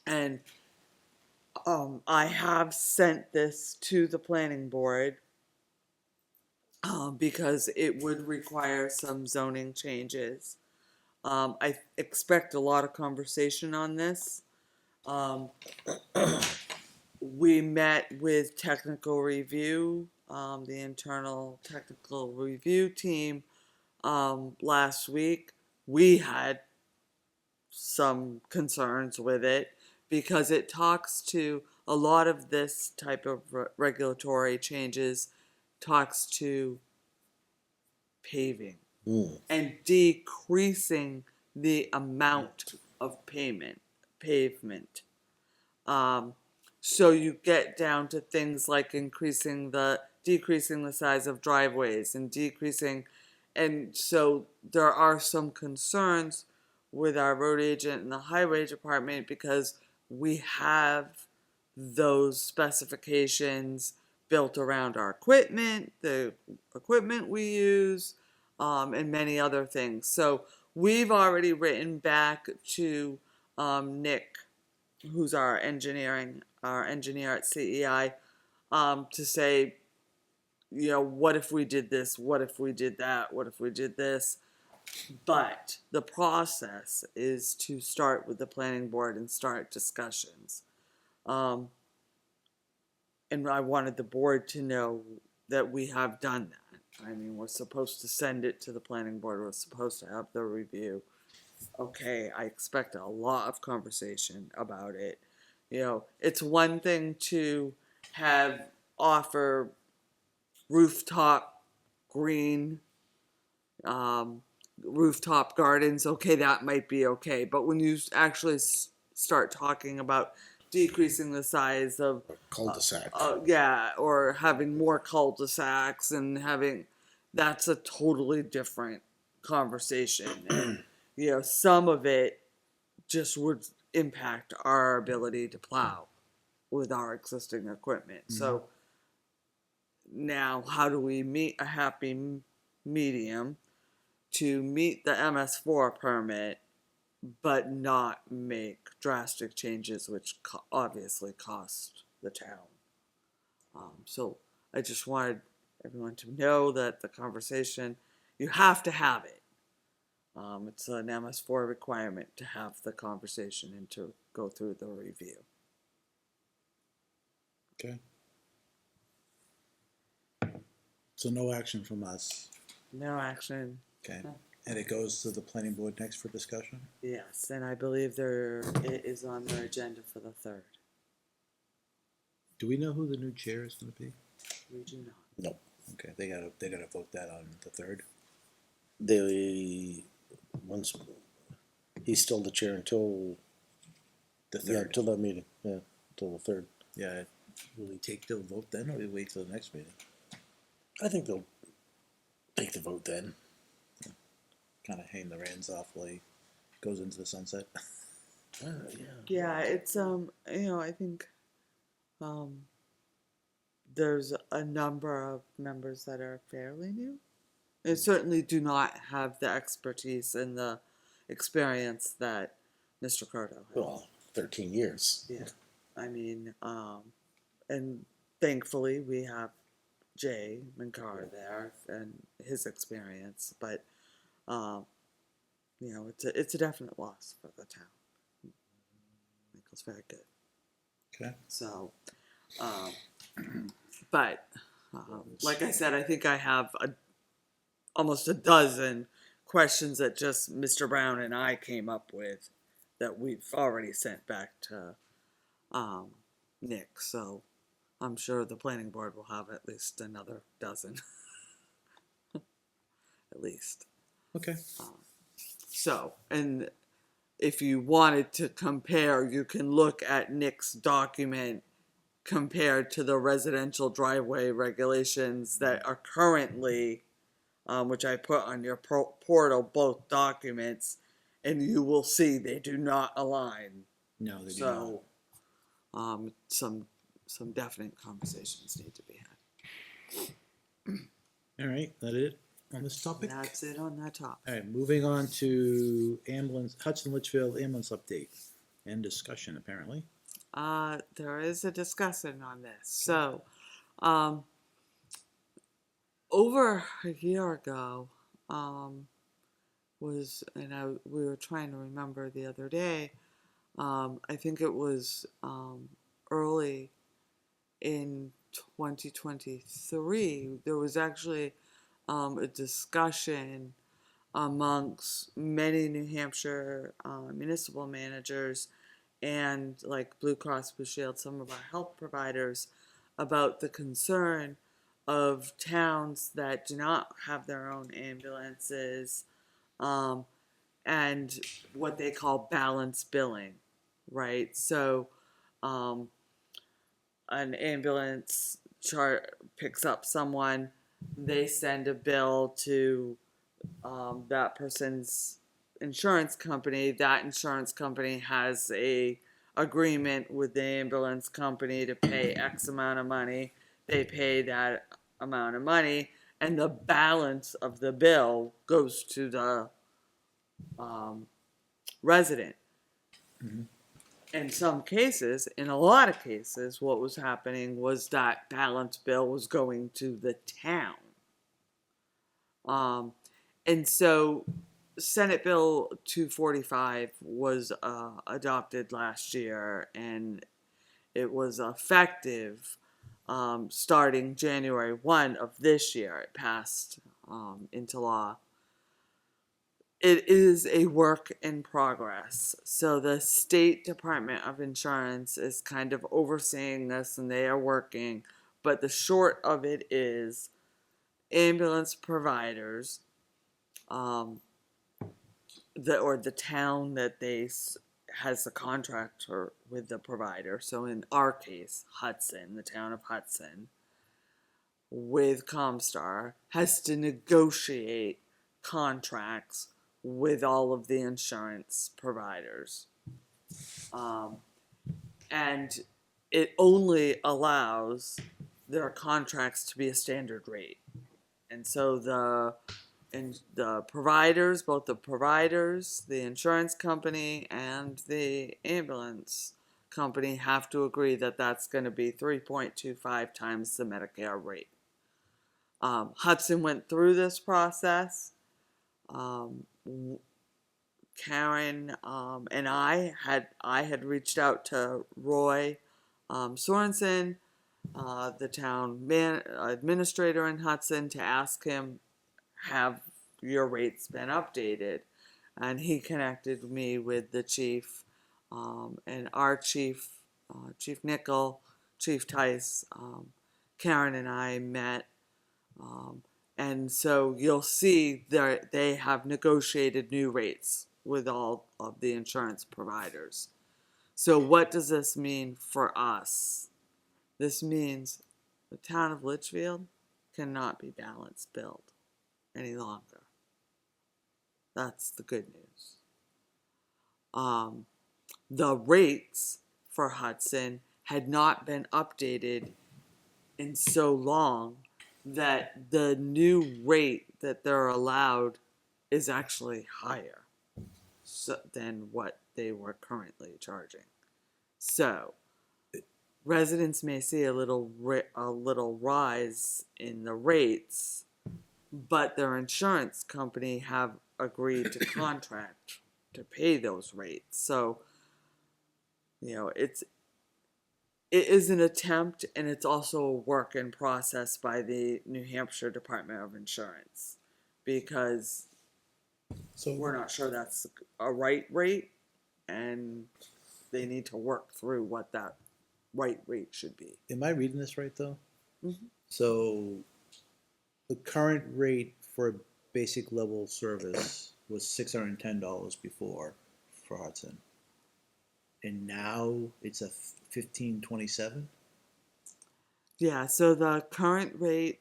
And I have sent this to the planning board because it would require some zoning changes. I expect a lot of conversation on this. We met with technical review, the internal technical review team last week. We had some concerns with it because it talks to a lot of this type of regulatory changes, talks to paving and decreasing the amount of pavement. So you get down to things like decreasing the size of driveways and and so there are some concerns with our road agent and the highway department because we have those specifications built around our equipment, the equipment we use, and many other things. So we've already written back to Nick, who's our engineer at CEI, to say, what if we did this? What if we did that? What if we did this? But the process is to start with the planning board and start discussions. And I wanted the board to know that we have done that. I mean, we're supposed to send it to the planning board. We're supposed to have the review. okay, I expect a lot of conversation about it. You know, it's one thing to offer rooftop green, um, rooftop gardens. Okay, that might be okay, but when you actually start talking about decreasing the size of Cul-de-sac. yeah, or having more cul-de-sacs and having, that's a totally different conversation. And, you know, some of it just would impact our ability to plow with our existing equipment. So now, how do we meet a happy medium to meet the MS4 permit, but not make drastic changes, which obviously cost the town? So I just wanted everyone to know that the conversation, you have to have it. It's an MS4 requirement to have the conversation and to go through the review. Okay. So no action from us. No action. Okay. And it goes to the planning board next for discussion? Yes, and I believe it is on their agenda for the 3rd. Do we know who the new chair is gonna be? We do not. Nope. Okay, they gotta vote that on the 3rd. They, once, he's still the chair until, The yeah, 3rd. until that meeting, yeah, until the 3rd. Yeah, will we take the vote then, or we wait till the next meeting? I think they'll take the vote then. Kinda hang the reins off while he goes into the sunset. Yeah. Yeah, it's I think there's a number of members that are fairly new. They certainly do not have the expertise and the experience that Mr. Cardo has. Well, 13 years. Yeah, I mean, and thankfully we have Jay Minkar there and his experience, but you know, it's a definite loss for the town. Michael's very good. Okay. So, but like I said, I think I have almost a dozen questions that just Mr. Brown and I came up with that we've already sent back to Nick. So I'm sure the planning board will have at least another dozen. At least. Okay. So, and if you wanted to compare, you can look at Nick's document compared to the residential driveway regulations that are currently, which I put on your portal, both documents, and you will see they do not align. No, they do not. So, some definite conversations need to be had. All right, that it on this topic? That's it on that topic. All right, moving on to ambulance, Hudson Litchfield ambulance update and discussion apparently. There is a discussion on this. So, over a year ago, we were trying to remember the other day. I think it was early in 2023. There was actually a discussion amongst many New Hampshire municipal managers and like Blue Cross Blue Shield, some of our health providers, about the concern of towns that do not have their own ambulances and what they call balance billing, right? So an ambulance picks up someone, they send a bill to that person's insurance company. That insurance company has a agreement with the ambulance company to pay X amount of money. They pay that amount of money, and the balance of the bill goes to the resident. Mhm. In some cases, in a lot of cases, what was happening was that balance bill was going to the town. And so Senate Bill 245 was adopted last year, and it was effective starting January 1 of this year. It passed into law. it is a work in progress. So the State Department of Insurance is kind of overseeing this and they are working. But the short of it is ambulance providers, the town that has the contract with the provider. So in our case, Hudson, the town of Hudson, with Comstar, has to negotiate contracts with all of the insurance providers. And it only allows their contracts to be a standard rate. And so the providers, both the providers, the insurance company, and the ambulance company have to agree that that's going to be 3.25 times the Medicare rate. Hudson went through this process. Karen and I had reached out to Roy Sorensen, the town administrator in Hudson, to ask him, have your rates been updated? And he connected me with the chief, and our chief, Chief Nickel, Chief Tice, Karen and I met. And so you'll see they have negotiated new rates with all of the insurance providers. So what does this mean for us? This means the town of Litchfield cannot be balance billed any longer. That's the good news. The rates for Hudson had not been updated in so long that the new rate that they're allowed is actually higher than what they were currently charging. So residents may see a little rise in the rates, but their insurance company have agreed to contract to pay those rates. So, it is an attempt, and it's also a work in process by the New Hampshire Department of Insurance, because we're not sure that's a right rate, and they need to work through what that right rate should be. Am I reading this right though? Mm-hmm. So the current rate for basic level service was $610 before for Hudson, and now it's a $15.27. Yeah, so the current rate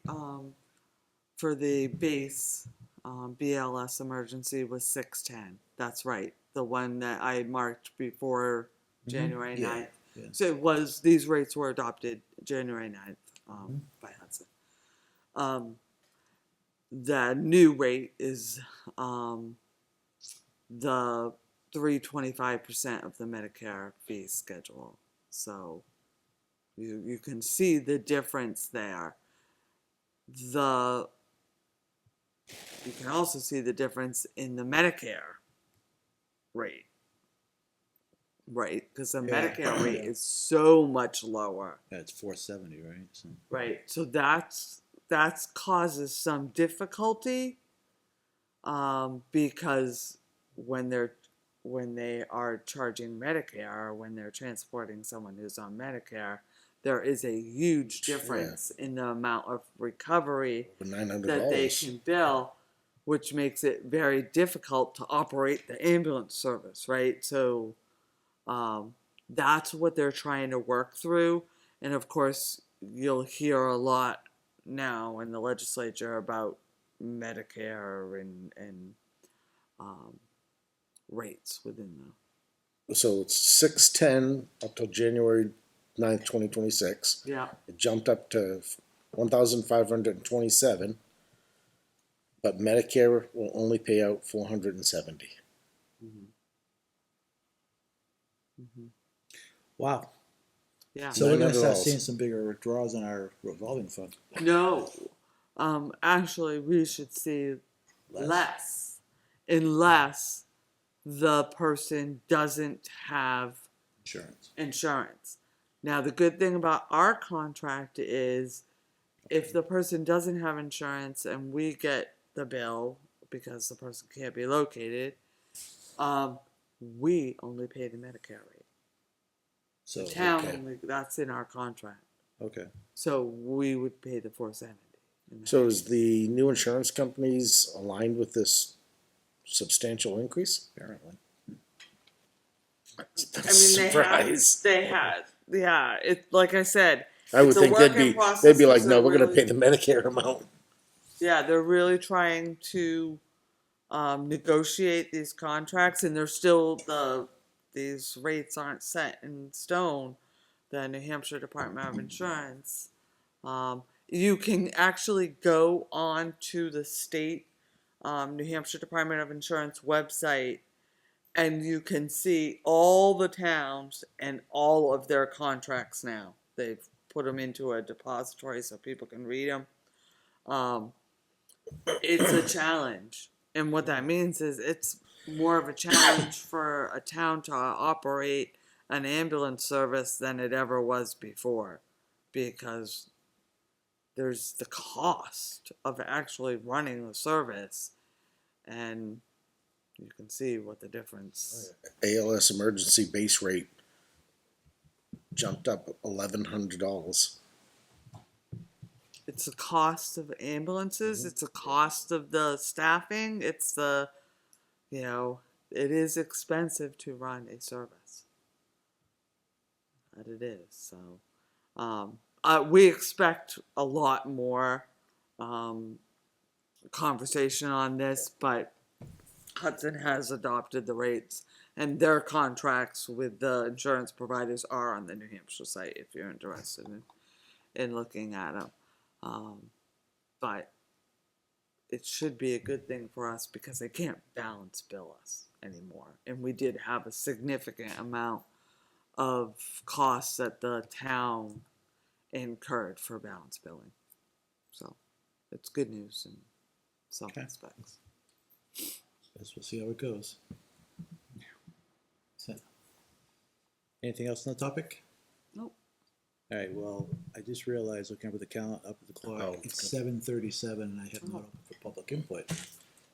for the base BLS emergency was $610. That's right, the one that I marked before January 9th. Yeah. So these rates were adopted January 9th by Hudson. The new rate is the 325% of the Medicare fee schedule. So you can see the difference there. You can also see the difference in the Medicare rate, right? Because the Medicare rate is so much lower. Yeah, it's $470, right? So. Right. So that's causes some difficulty, because when they are charging Medicare, or when they're transporting someone who's on Medicare, there is a huge difference in the amount of recovery that they can bill, which makes it very difficult to operate the ambulance service, right? So that's what they're trying to work through. And of course, you'll hear a lot now in the legislature about Medicare and rates within the. So it's 610 up till January 9th, 2026. Yeah. It jumped up to 1,527, but Medicare will only pay out 470. Wow. Yeah. So we're going to start $900. seeing some bigger withdrawals in our revolving fund. No. Actually, we should see less unless the person doesn't have insurance. Now, the good thing about our contract is if the person doesn't have insurance and we get the bill because the person can't be located, we only pay the Medicare rate. So, The town okay. only, that's in our contract. okay. So we would pay the 470. So is the new insurance companies aligned with this substantial increase? Apparently. I mean, yeah. It like I said, I would it's a think work in they'd be process like, because no, they're we're going to really- pay the Medicare amount. Yeah, they're really trying to negotiate these contracts, and they're still these rates aren't set in stone. The New Hampshire Department of Insurance. You can actually go on to the state New Hampshire Department of Insurance website, and you can see all the towns and all of their contracts now. They've put them into a depository so people can read them. It's a challenge, and what that means is it's more of a challenge for a town to operate an ambulance service than it ever was before, because there's the cost of actually running the service, and you can see what the difference. ALS emergency base rate jumped up $1,100. It's the cost of ambulances. It's the cost of the staffing. It's the, it is expensive to run a service. That it is. So, we expect a lot more conversation on this, but Hudson has adopted the rates, and their contracts with the insurance providers are on the New Hampshire site if you're interested in looking at them. But it should be a good thing for us because they can't balance bill us anymore. And we did have a significant amount of costs that the town incurred for balance billing. So it's good news in some Okay. aspects. Guess we'll see how it goes. So, anything else on the topic? Nope. All right, well, I just realized looking up at the count, up at the clock, Oh, it's 7:37 and I have not opened for public input.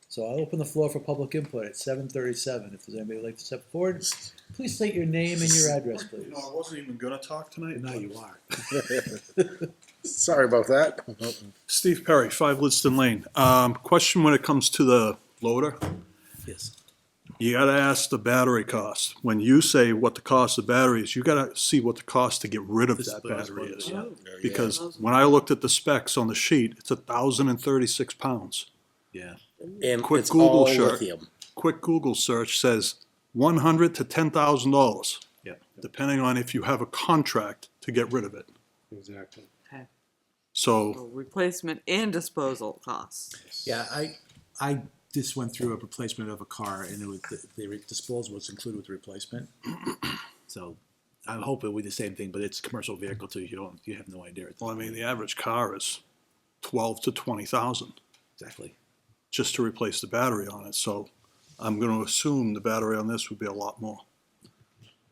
So I'll open the floor for public input at 7:37. If there's anybody who'd like to step forward, please state your name and your address, please. You know, I wasn't even gonna talk tonight. Now you are. Sorry about that. Steve Perry, 5 Lidston Lane. Question when it comes to the loader. Yes. You gotta ask the battery cost. When you say what the cost of battery is, you gotta see what the cost to get rid of that battery is. Yeah. Because when I looked at the specs on the sheet, it's 1,036 pounds. Yeah. And Quick it's Google all search. lithium. Quick Google search says $100 to $10,000, Yeah. depending on if you have a contract to get rid of it. Exactly. Okay. So So replacement and disposal costs. Yeah, I just went through a replacement of a car and it was the disposal was included with the replacement. So I hope it will be the same thing, but it's a commercial vehicle too. You have no idea. well, I mean, the average car is 12 to 20,000 Exactly. just to replace the battery on it. So I'm going to assume the battery on this would be a lot more.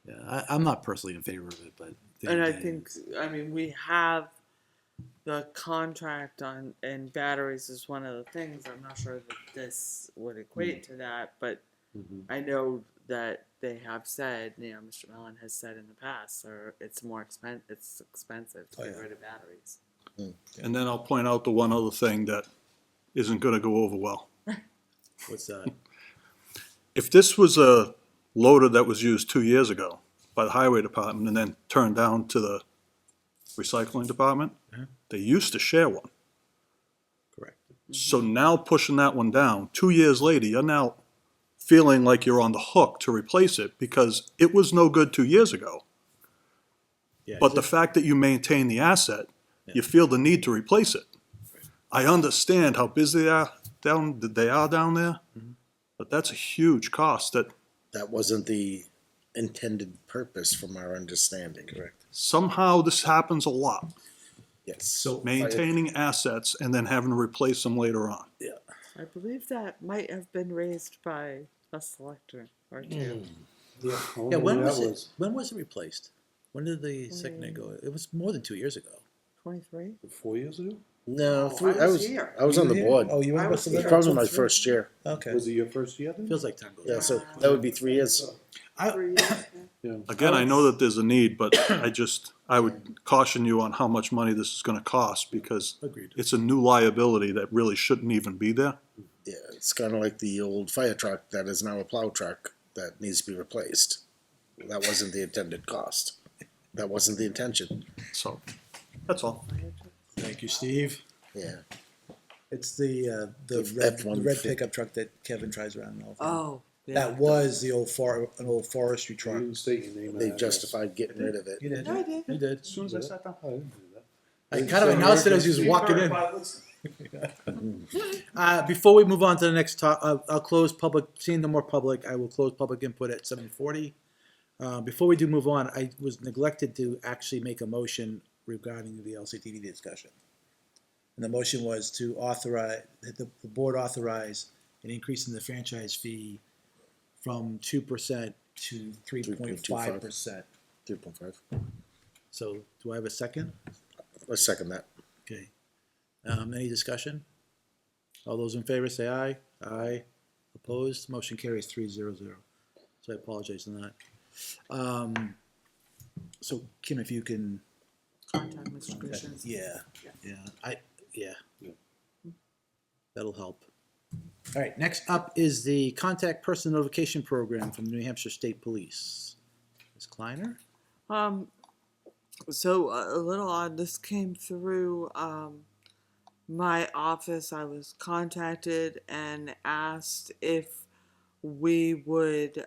Yeah, I'm not personally in favor of it, but. And I think, we have the contract on, and batteries is one of the things. I'm not sure that this would equate to that, but I know that they have said, Mr. Mellon has said in the past, or it's expensive to get rid of batteries. And then I'll point out the one other thing that isn't going to go over well. What's that? If this was a loader that was used 2 years ago by the highway department and then turned down to the recycling department, they used to share one. Correct. So now pushing that one down, 2 years later, you're now feeling like you're on the hook to replace it because it was no good 2 years ago. Yeah, But the fact that you maintain the asset, you feel the need to replace it. I understand how busy they are down there, but that's a huge cost that That wasn't the intended purpose from our understanding. Correct. somehow this happens a lot. Yes. So Maintaining assets and then having to replace them later on. I believe that might have been raised by a selector or two. Yeah, when was it replaced? When did the second go? It was more than 2 years ago. 23? 4 years ago? No, Oh, three, I was here. I was on the here? board. Oh, you I were was It was here. probably my first year. Okay. Was it your first year then? Feels like time goes Yeah, by. so that would be 3 years. 3 years, yeah. Yeah. Again, I know that there's a need, but I would caution you on how much money this is gonna cost, because Agreed. it's a new liability that really shouldn't even be there. Yeah, it's kind of like the old fire truck that is now a plow truck that needs to be replaced. That wasn't the intended cost. That wasn't the intention. So, that's all. Thank you, Steve. Yeah. It's the red F-150. pickup truck that Kevin drives around all the time. Oh, yeah. That was the old an old forestry You truck. didn't state your name. and They address. justified getting rid of it. You did. Yeah, I did. You did. As soon as I sat down. I didn't do that. I kind of announced it as he was walking in. Before we move on to the next I'll close public. Seeing no more public, I will close public input at 7:40. Before we do move on, I was neglected to actually make a motion regarding the LCTV discussion. And the motion was to authorize the board authorize an increase in the franchise fee from 2% to 3.5%. 3.5. So, do I have a second? Let's second that. Okay. Any discussion? All those in favor say aye. Aye. Opposed? Motion carries 3-0-0. So I apologize on that. So Kim, if you can, Contact Mr. Christian. yeah, that'll help. All right. Next up is the contact person notification program from New Hampshire State Police. Ms. Kleiner. So a little odd, this came through my office. I was contacted and asked if we would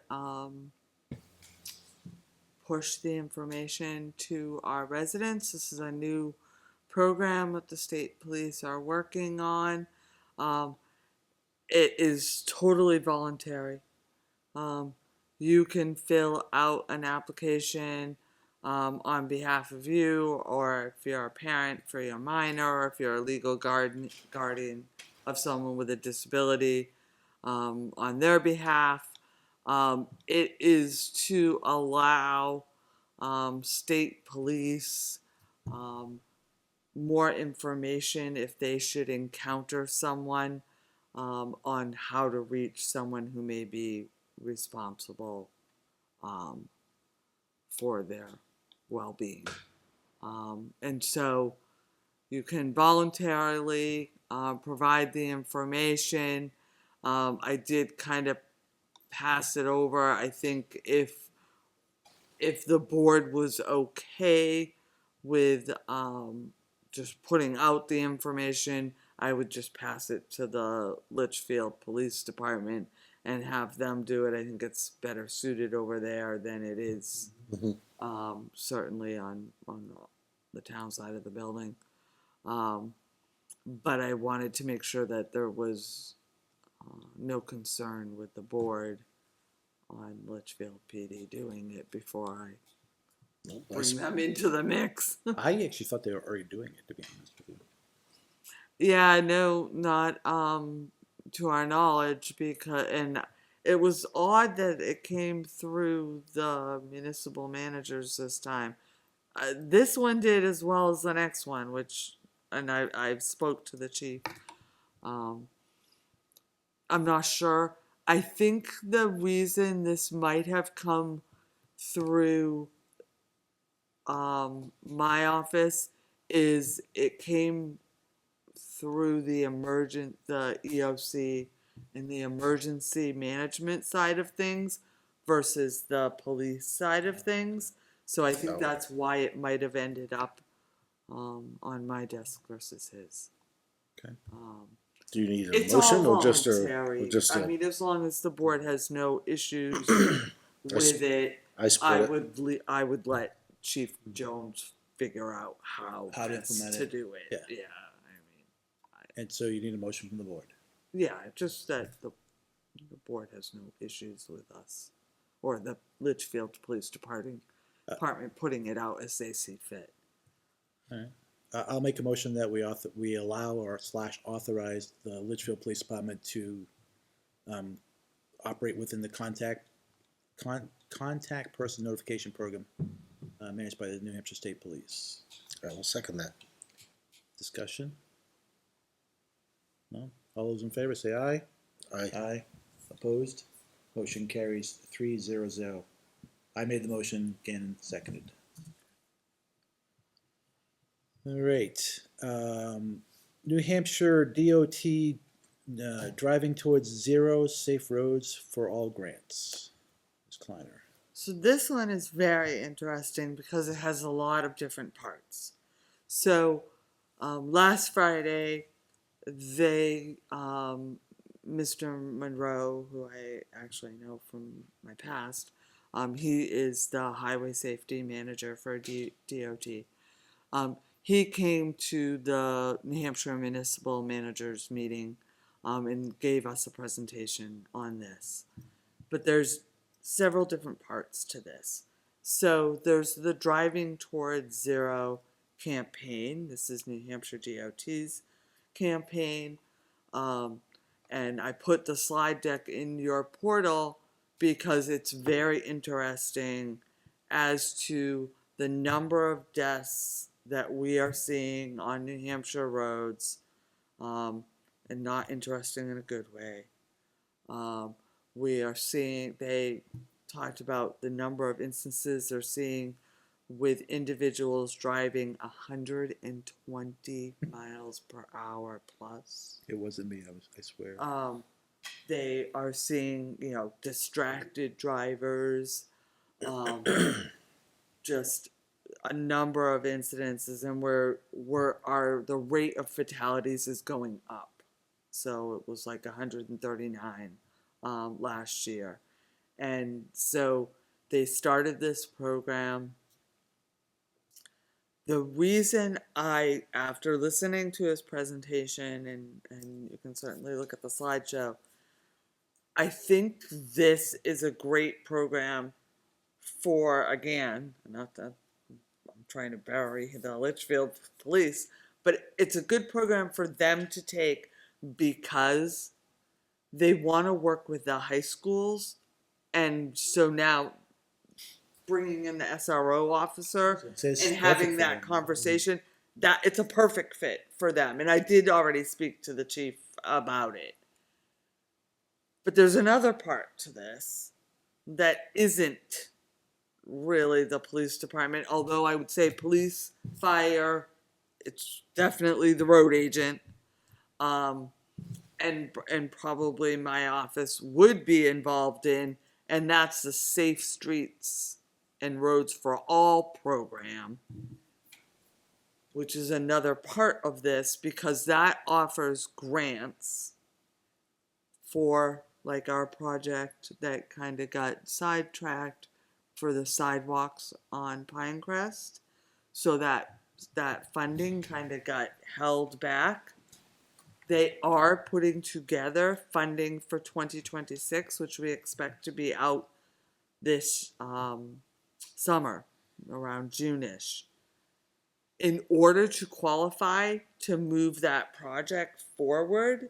push the information to our residents. This is a new program that the state police are working on. It is totally voluntary. You can fill out an application on behalf of you, or if you're a parent for your minor, or if you're a legal guardian of someone with a disability on their behalf. It is to allow state police more information if they should encounter someone on how to reach someone who may be responsible for their well-being. And so you can voluntarily provide the information. I did kind of pass it over. I think if the board was okay with just putting out the information, I would just pass it to the Litchfield Police Department and have them do it. I think it's better suited over there than it is certainly on the town side of the building. But I wanted to make sure that there was no concern with the board on Litchfield PD doing it before I bring them into the mix. I actually thought they were already doing it, to be honest with you. Yeah, no, not to our knowledge, and it was odd that it came through the municipal managers this time. This one did as well as the next one, and I spoke to the chief. I'm not sure. I think the reason this might have come through my office is it came through the EOC and the emergency management side of things versus the police side of things. So I think that's why it might have ended up on my desk versus his. Okay. Do you need a It's motion all or just voluntary. a? I mean, as long as the board has no issues with it, I support it. I would let Chief Jones figure out how How to best implement to it. do it. Yeah. Yeah, I mean, And so you need a motion from the board. yeah, just that the board has no issues with us or the Litchfield Police Department putting it out as they see fit. All right. I'll make a motion that we allow or / authorize the Litchfield Police Department to operate within the contact person notification program managed by the New Hampshire State Police. I will second that. Discussion? No? All those in favor say aye. Aye. Aye. Opposed? Motion carries 3-0-0. I made the motion, Gannon seconded. All right. New Hampshire DOT driving towards zero safe roads for all grants. Ms. Kleiner. So this one is very interesting because it has a lot of different parts. So last Friday, Mr. Monroe, who I actually know from my past, he is the highway safety manager for DOT. He came to the New Hampshire Municipal Managers meeting and gave us a presentation on this. But there's several different parts to this. So there's the Driving Towards Zero campaign. This is New Hampshire DOT's campaign. And I put the slide deck in your portal because it's very interesting as to the number of deaths that we are seeing on New Hampshire roads, and not interesting in a good way. We are seeing, they talked about the number of instances they're seeing with individuals driving 120 miles per hour plus. It wasn't me, I swear. They are seeing, distracted drivers, just a number of incidences, and the rate of fatalities is going up. So it was like 139 last year. And so they started this program. The reason after listening to his presentation, and you can certainly look at the slideshow, I think this is a great program for, again, not that I'm trying to bury the Litchfield police, but it's a good program for them to take because they want to work with the high schools. And so now bringing in the SRO officer and having that conversation, that it's a perfect fit for them. And I did already speak to the chief about it. But there's another part to this that isn't really the police department, although I would say police, fire, it's definitely the road agent. And probably my office would be involved in, and that's the Safe Streets and Roads for All program, which is another part of this because that offers grants for, like, our project that kind of got sidetracked for the sidewalks on Pinecrest. So that funding kind of got held back. They are putting together funding for 2026, which we expect to be out this summer, around June-ish. In order to qualify to move that project forward,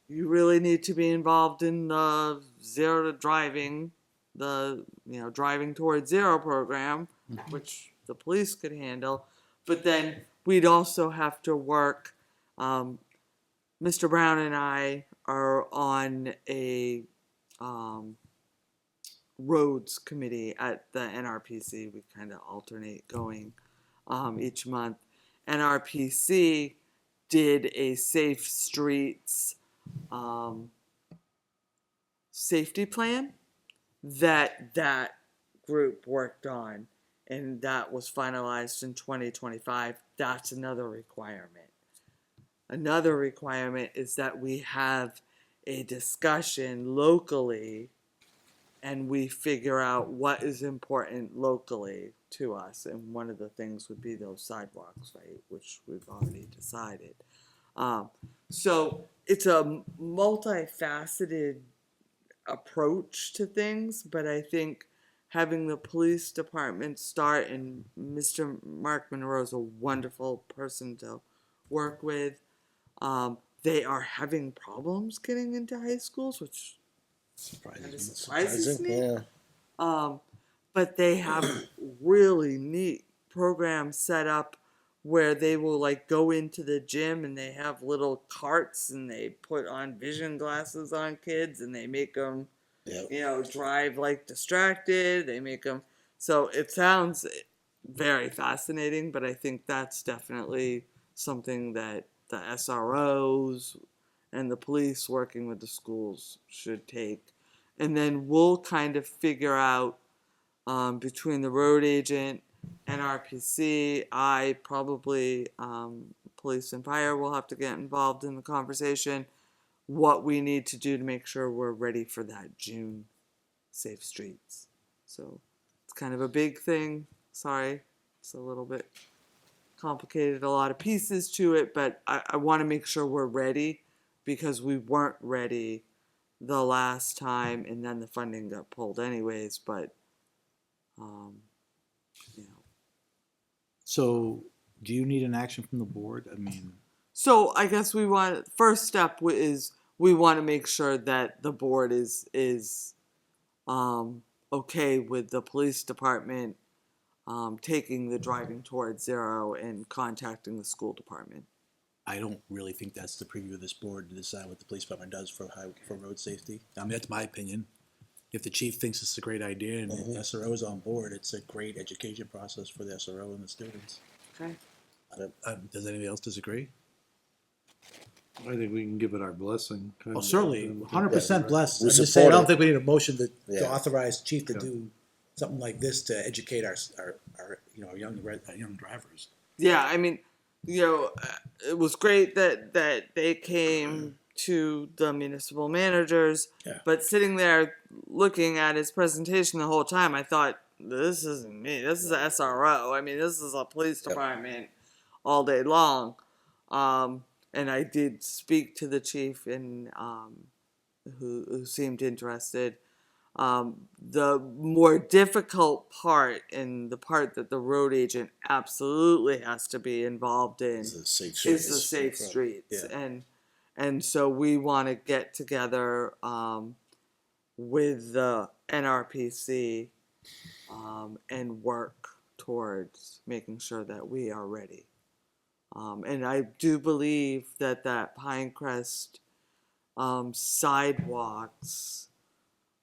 you really need to be involved in the zero to driving, the driving towards zero program, which the police could handle. But then we'd also have to work. Mr. Brown and I are on a roads committee at the NRPC. We kind of alternate going each month. NRPC did a safe streets safety plan that group worked on, and that was finalized in 2025. That's another requirement. Another requirement is that we have a discussion locally and we figure out what is important locally to us. And one of the things would be those sidewalks, right, which we've already decided. So it's a multifaceted approach to things, but I think having the police department start, and Mr. Mark Monroe is a wonderful person to work with. They are having problems getting into high schools, which kind of surprises me. Yeah. But they have really neat programs set up where they will like go into the gym and they have little carts and they put on vision glasses on kids and they make them, drive like distracted. They make them. So it sounds very fascinating, but I think that's definitely something that the SROs and the police working with the schools should take. And then we'll kind of figure out between the road agent and RPC, I probably, police and fire will have to get involved in the conversation, what we need to do to make sure we're ready for that June Safe Streets. So it's kind of a big thing. Sorry, it's a little bit complicated, a lot of pieces to it, but I want to make sure we're ready because we weren't ready the last time and then the funding got pulled anyways, but So, do you need an action from the board? I mean, so I guess first step is we want to make sure that the board is okay with the police department taking the driving towards zero and contacting the school department. I don't really think that's the preview of this board to decide what the police department does for road safety. I mean, that's my opinion. If the chief thinks it's a great idea and the SRO is on board, it's a great education process for the SRO and the students. Okay. Does anybody else disagree? I think we can give it our blessing. Oh, certainly, 100% blessed. We I'm just saying, I support don't it. think we need a motion to Yeah. authorize chief to do something like this to educate our young drivers. Yeah, I mean, it was great that they came to the municipal managers, Yeah. but sitting there looking at his presentation the whole time, I thought, this isn't me. This is a SRO. I mean, this is a police department all day long. And I did speak to the chief and who seemed interested. The more difficult part and the part that the road agent absolutely has to be involved in It's the safe is the streets. safe streets. Yeah. And so we want to get together with the NRPC and work towards making sure that we are ready. And I do believe that Pinecrest sidewalks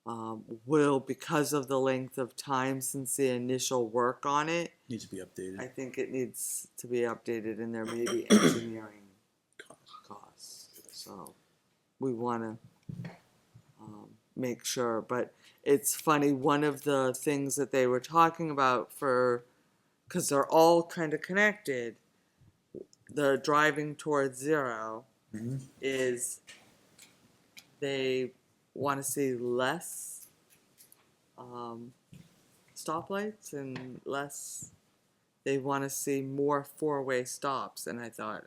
will, because of the length of time since the initial work on it, Needs to be updated. I think it needs to be updated and there may be engineering costs. So we want to make sure. But it's funny, one of the things that they were talking about because they're all kind of connected, the driving towards zero is they want to see less stoplights and they want to see more four-way stops. And I thought,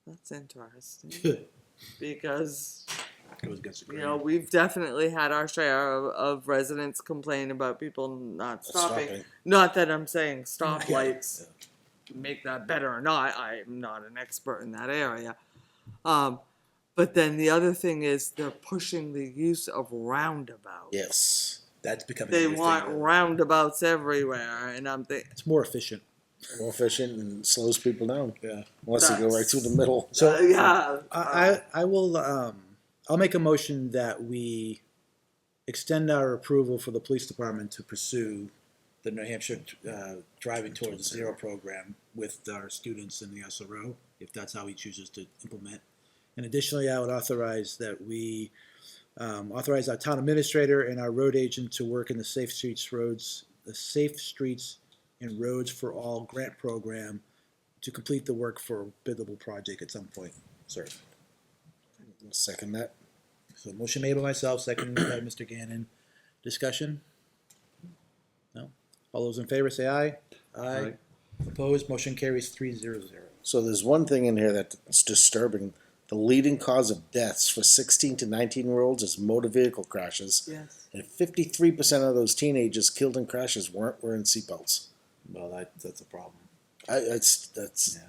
that's interesting. Because, It was against the grain. we've definitely had our share of residents complain about people not stopping. Not that I'm saying stoplights make that better or not. I'm not an expert in that area. But then the other thing is they're pushing the use of roundabouts. Yes. That's becoming They a new want thing. roundabouts everywhere, and I'm thinking, It's more efficient. More efficient and slows people down. Yeah. Unless they go right through the middle. So yeah. I will I'll make a motion that we extend our approval for the police department to pursue the New Hampshire Driving Towards Zero program with our students in the SRO, if that's how he chooses to implement. And additionally, I would authorize that we authorize our town administrator and our road agent to work in the Safe Streets and Roads for All grant program to complete the work for a biddable project at some point, sir. Second that. So motion made by myself, second by Mr. Gannon. Discussion? No? All those in favor say aye. Aye. Opposed, motion carries 3-0-0. So there's one thing in here that's disturbing. The leading cause of deaths for 16 to 19-year-olds is motor vehicle crashes. Yes. And 53% of those teenagers killed in crashes weren't wearing seatbelts. Well, that's a problem. That's. Yeah.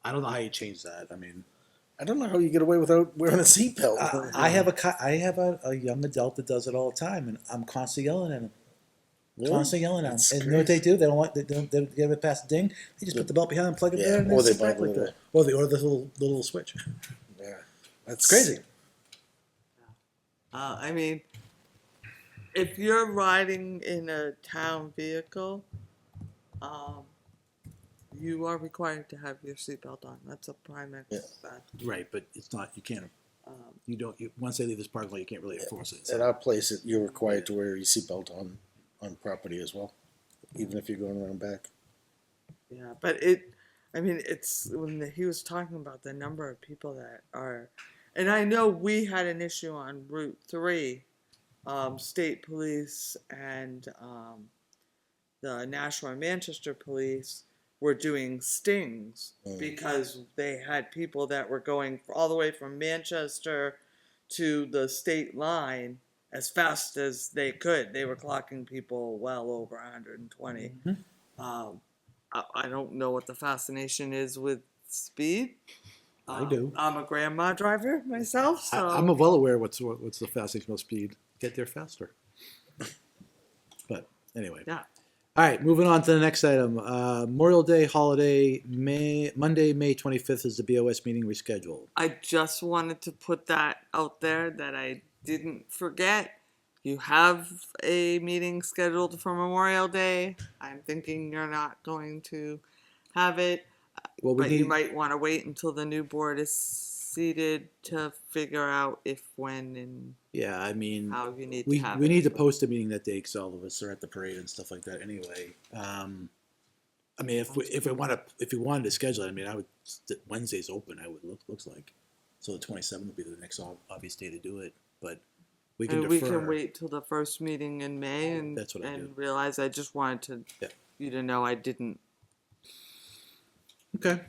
I don't know how you change that. I mean, I don't know how you get away without wearing a seatbelt. I have a young adult that does it all the time, and I'm constantly yelling at him. Really? constantly yelling at them. That's And you know what they do? They don't want, they don't get it past the ding. They just put the belt behind and plug it Yeah, there and or then they sit buy back the like little- that. Or the little switch. Yeah, It's crazy. I mean, if you're riding in a town vehicle, you are required to have your seatbelt on. That's a prime Yeah. fact. Right, but it's not, you can't, you don't, once they leave this parking lot, you can't really enforce it. At our place, you're required to wear your seatbelt on property as well, even if you're going around back. Yeah, but I mean, it's when he was talking about the number of people that are, and I know we had an issue on Route 3, state police and the Nashua and Manchester police were doing stings because they had people that were going all the way from Manchester to the state line as fast as they could. They were clocking people well over 120. I don't know what the fascination is with speed. I do. I'm a grandma driver myself, so I'm well aware what's the fastest most speed. Get there faster. But anyway. yeah. All right, moving on to the next item. Memorial Day holiday, Monday, May 25th is the BOS meeting rescheduled. I just wanted to put that out there that I didn't forget. You have a meeting scheduled for Memorial Day. I'm thinking you're not going to have it, Well, we but you need, might want to wait until the new board is seated to figure out if, when, and yeah, I mean, how you need we to have we it. need to post a meeting that day because all of us are at the parade and stuff like that anyway. I mean, if we wanted to schedule it, I mean, Wednesday's open. I would looks like, so the 27th would be the next obvious day to do it. But we can And defer. we can wait till the first meeting in May and That's what I do. realize I just wanted Yeah. you to know I didn't. Okay.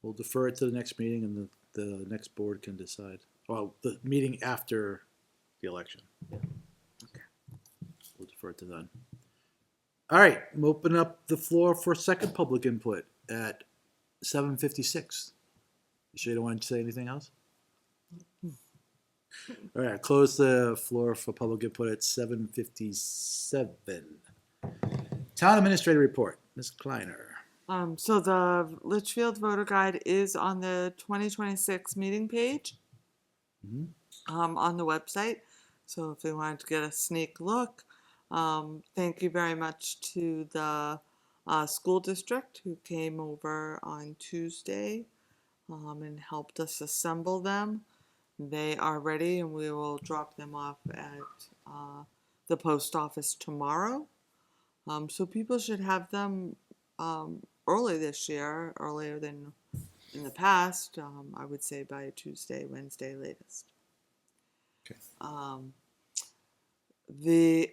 We'll defer it to the next meeting, and the next board can decide. Well, the meeting after the election. Okay. We'll defer it to then. All right, I'm opening up the floor for second public input at 7:56. You sure you don't want to say anything else? All right, close the floor for public input at 7:57. Town administrator report, Ms. Kleiner. So the Litchfield voter guide is on the 2026 meeting page, on the website. So if they wanted to get a sneak look, thank you very much to the school district who came over on Tuesday and helped us assemble them. They are ready, and we will drop them off at the post office tomorrow. So people should have them early this year, earlier than in the past. I would say by Tuesday, Wednesday latest. Okay. The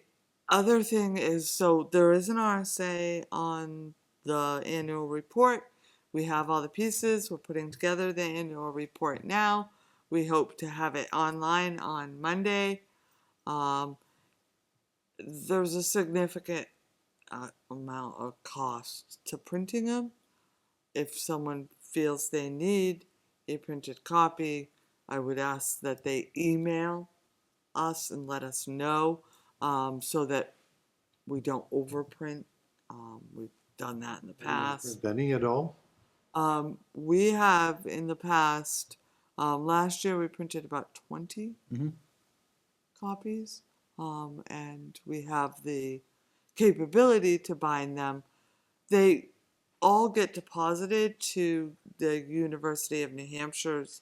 other thing is, so there is an RSA on the annual report. We have all the pieces. We're putting together the annual report now. We hope to have it online on Monday. There's a significant amount of cost to printing them. If someone feels they need a printed copy, I would ask that they email us and let us know so that we don't overprint. We've done that in the past. Any at all? We have in the past, last year we printed about 20 copies, and we have the capability to bind them. They all get deposited to the University of New Hampshire's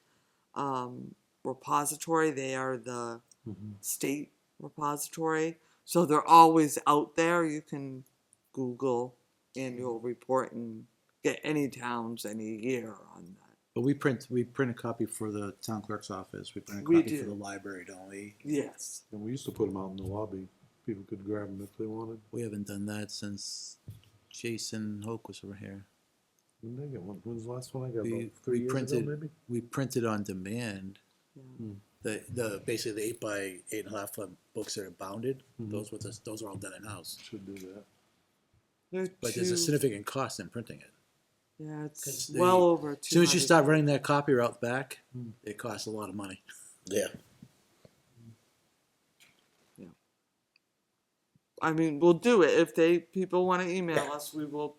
repository. They are the state repository, so they're always out there. You can Google annual report and get any towns any year on that. But we print a copy for the town clerk's office. We print a We copy for do. the library, don't we? Yes. And we used to put them out in the lobby. People could grab them if they wanted. We haven't done that since Jason Hoke was over here. When did I get one? When's the last one I got? We, About 3 we years printed ago, maybe? we printed on demand. Yeah. The basically the 8 by 8.5 foot books that are bounded. Those are all done in house. Should do that. But there's a significant cost in printing it. Yeah, it's 'Cause well over 200. As soon as you start running that copy route back, it costs a lot of money. Yeah. I mean, we'll do it. If people want to email us, we will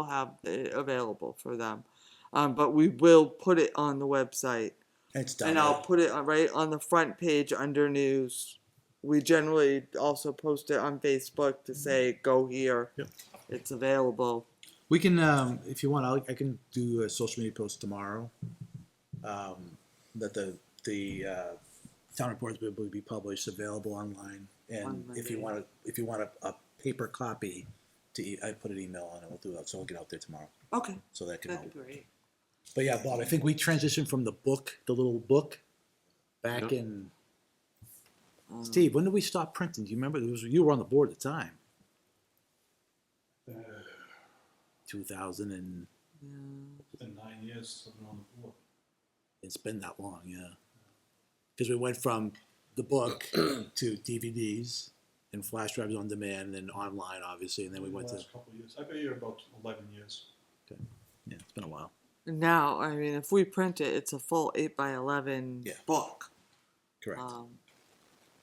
have it available for them. But we will put it on the website. It's done. And I'll put it right on the front page under news. We generally also post it on Facebook to say, go here. Yep. It's available. We can, if you want, I can do a social media post tomorrow. That the town reports will be published, available online, and On if you Monday. want a paper copy, I put an email on it. We'll do that, so we'll get out there tomorrow, Okay, so that can that'd help. be great. But yeah, Bob, I think we transitioned from the book, the little book, back Yep. in. Steve, when did we stop printing? Do you remember? You were on the board at the time. 2000 and It's been 9 years since I've been on the board. it's been that long, yeah. Because we went from the book to DVDs and flash drives on demand, and then online, obviously, and then we went to. Last couple of years. I've been here about 11 years. Yeah, it's been a while. Now, I mean, if we print it, it's a full 8x11 Yeah. book. Correct.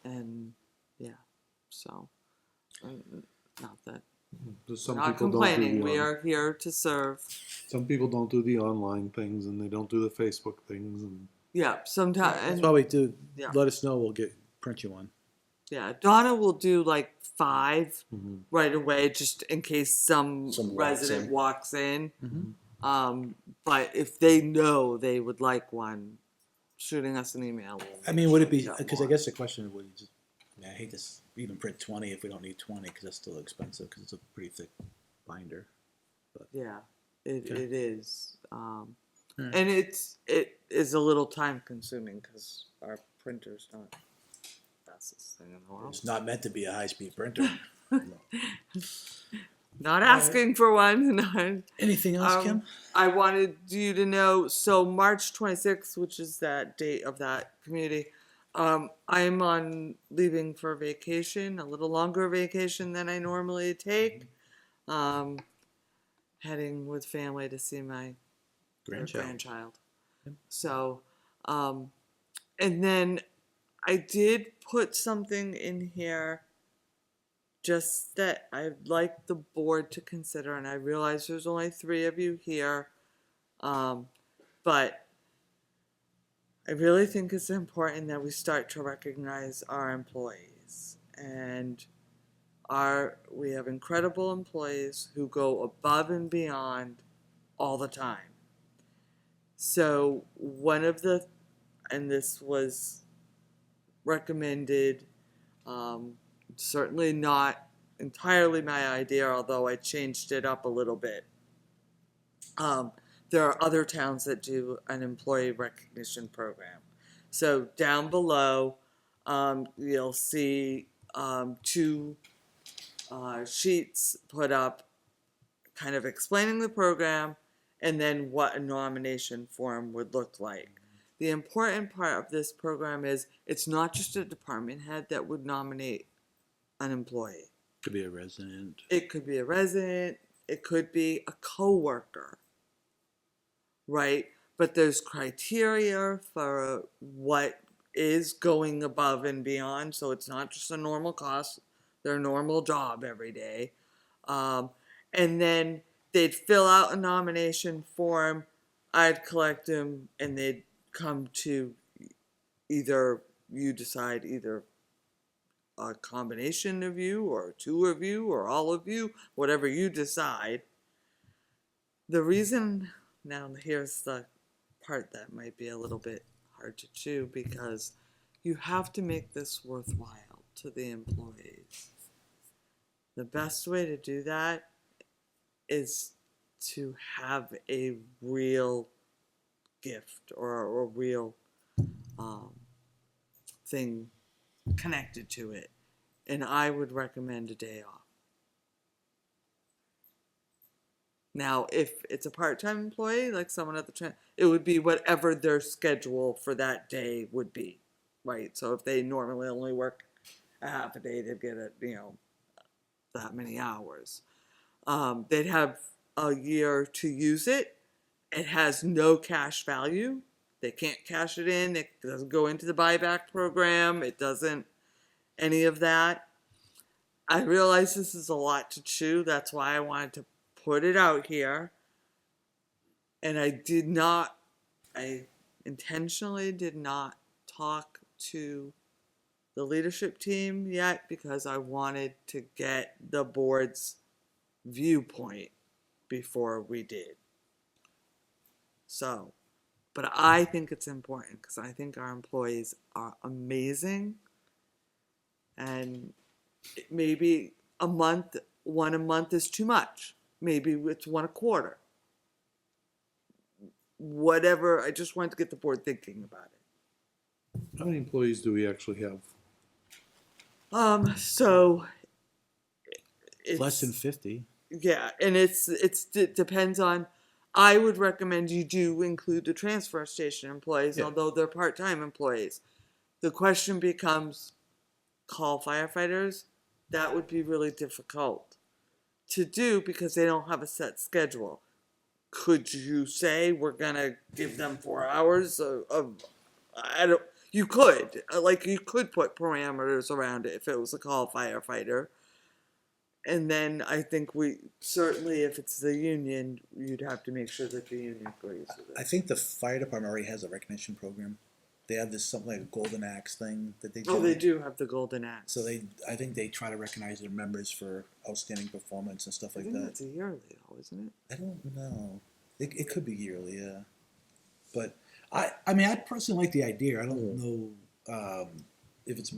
And yeah, so not that Some not people don't complaining. do We the are here to serve. some people don't do the online things and they don't do the Facebook things and Yeah, sometimes. That's why we do. Yeah. Let us know. We'll print you one. Yeah, Donna will do like 5 Mm-hmm. right away, just in case some Some walks resident in. walks in. Mhm. But if they know they would like one, shooting us an email. We'll I mean, would it be? get Because I more. guess the question would just. I hate to even print 20 if we don't need 20 because that's still expensive because it's a pretty thick binder. Yeah, it Okay. it is, Alright. and it is a little time consuming because our printer's not the fastest thing in the world. It's not meant to be a high-speed printer. Not asking for one. No. Anything else, Kim? I wanted you to know, so March 26th, which is that date of that community, I'm on leaving for vacation, a little longer vacation than I normally take. Heading with family to see my grandchild. So, and then I did put something in here just that I'd like the board to consider, and I realize there's only 3 of you here, but I really think it's important that we start to recognize our employees. And we have incredible employees who go above and beyond all the time. So and this was recommended, certainly not entirely my idea, although I changed it up a little bit. There are other towns that do an employee recognition program. So down below, you'll see 2 sheets put up kind of explaining the program and then what a nomination form would look like. The important part of this program is it's not just a department head that would nominate an employee. Could be a resident. It could be a resident, it could be a coworker, right? But there's criteria for what is going above and beyond, so it's not just a normal cost, their normal job every day. And then they'd fill out a nomination form, I'd collect them, and they'd come to either a combination of you or 2 of you or all of you, whatever you decide. The reason, now here's the part that might be a little bit hard to chew, because you have to make this worthwhile to the employees. The best way to do that is to have a real gift or a real thing connected to it. And I would recommend a day off. Now, if it's a part-time employee, like someone at the it would be whatever their schedule for that day would be, right? So if they normally only work a half a day, they'd get that many hours. They'd have a year to use it. It has no cash value. They can't cash it in. It doesn't go into the buyback program. It doesn't any of that. I realize this is a lot to chew. That's why I wanted to put it out here. And I intentionally did not talk to the leadership team yet because I wanted to get the board's viewpoint before we did. So, but I think it's important because I think our employees are amazing. And maybe one a month is too much. Maybe it's one a quarter. Whatever, I just wanted to get the board thinking about it. How many employees do we actually have? So it's Less than 50. yeah, and it depends on. I would recommend you do include the transfer station employees, Yeah. although they're part-time employees. The question becomes, call firefighters. That would be really difficult to do because they don't have a set schedule. Could you say we're gonna give them 4 hours of I don't. You could you could put parameters around it if it was a call firefighter. And then I think we certainly, if it's the union, you'd have to make sure that the union agrees with I it. think the fire department already has a recognition program. They have this something like a golden axe thing that they do. Oh, they do have the golden axe. So I think they try to recognize their members for outstanding performance and stuff I like think that. that's a yearly, though, isn't it? I don't know. It could be yearly, yeah. But I mean, I personally like the idea. I don't know if it's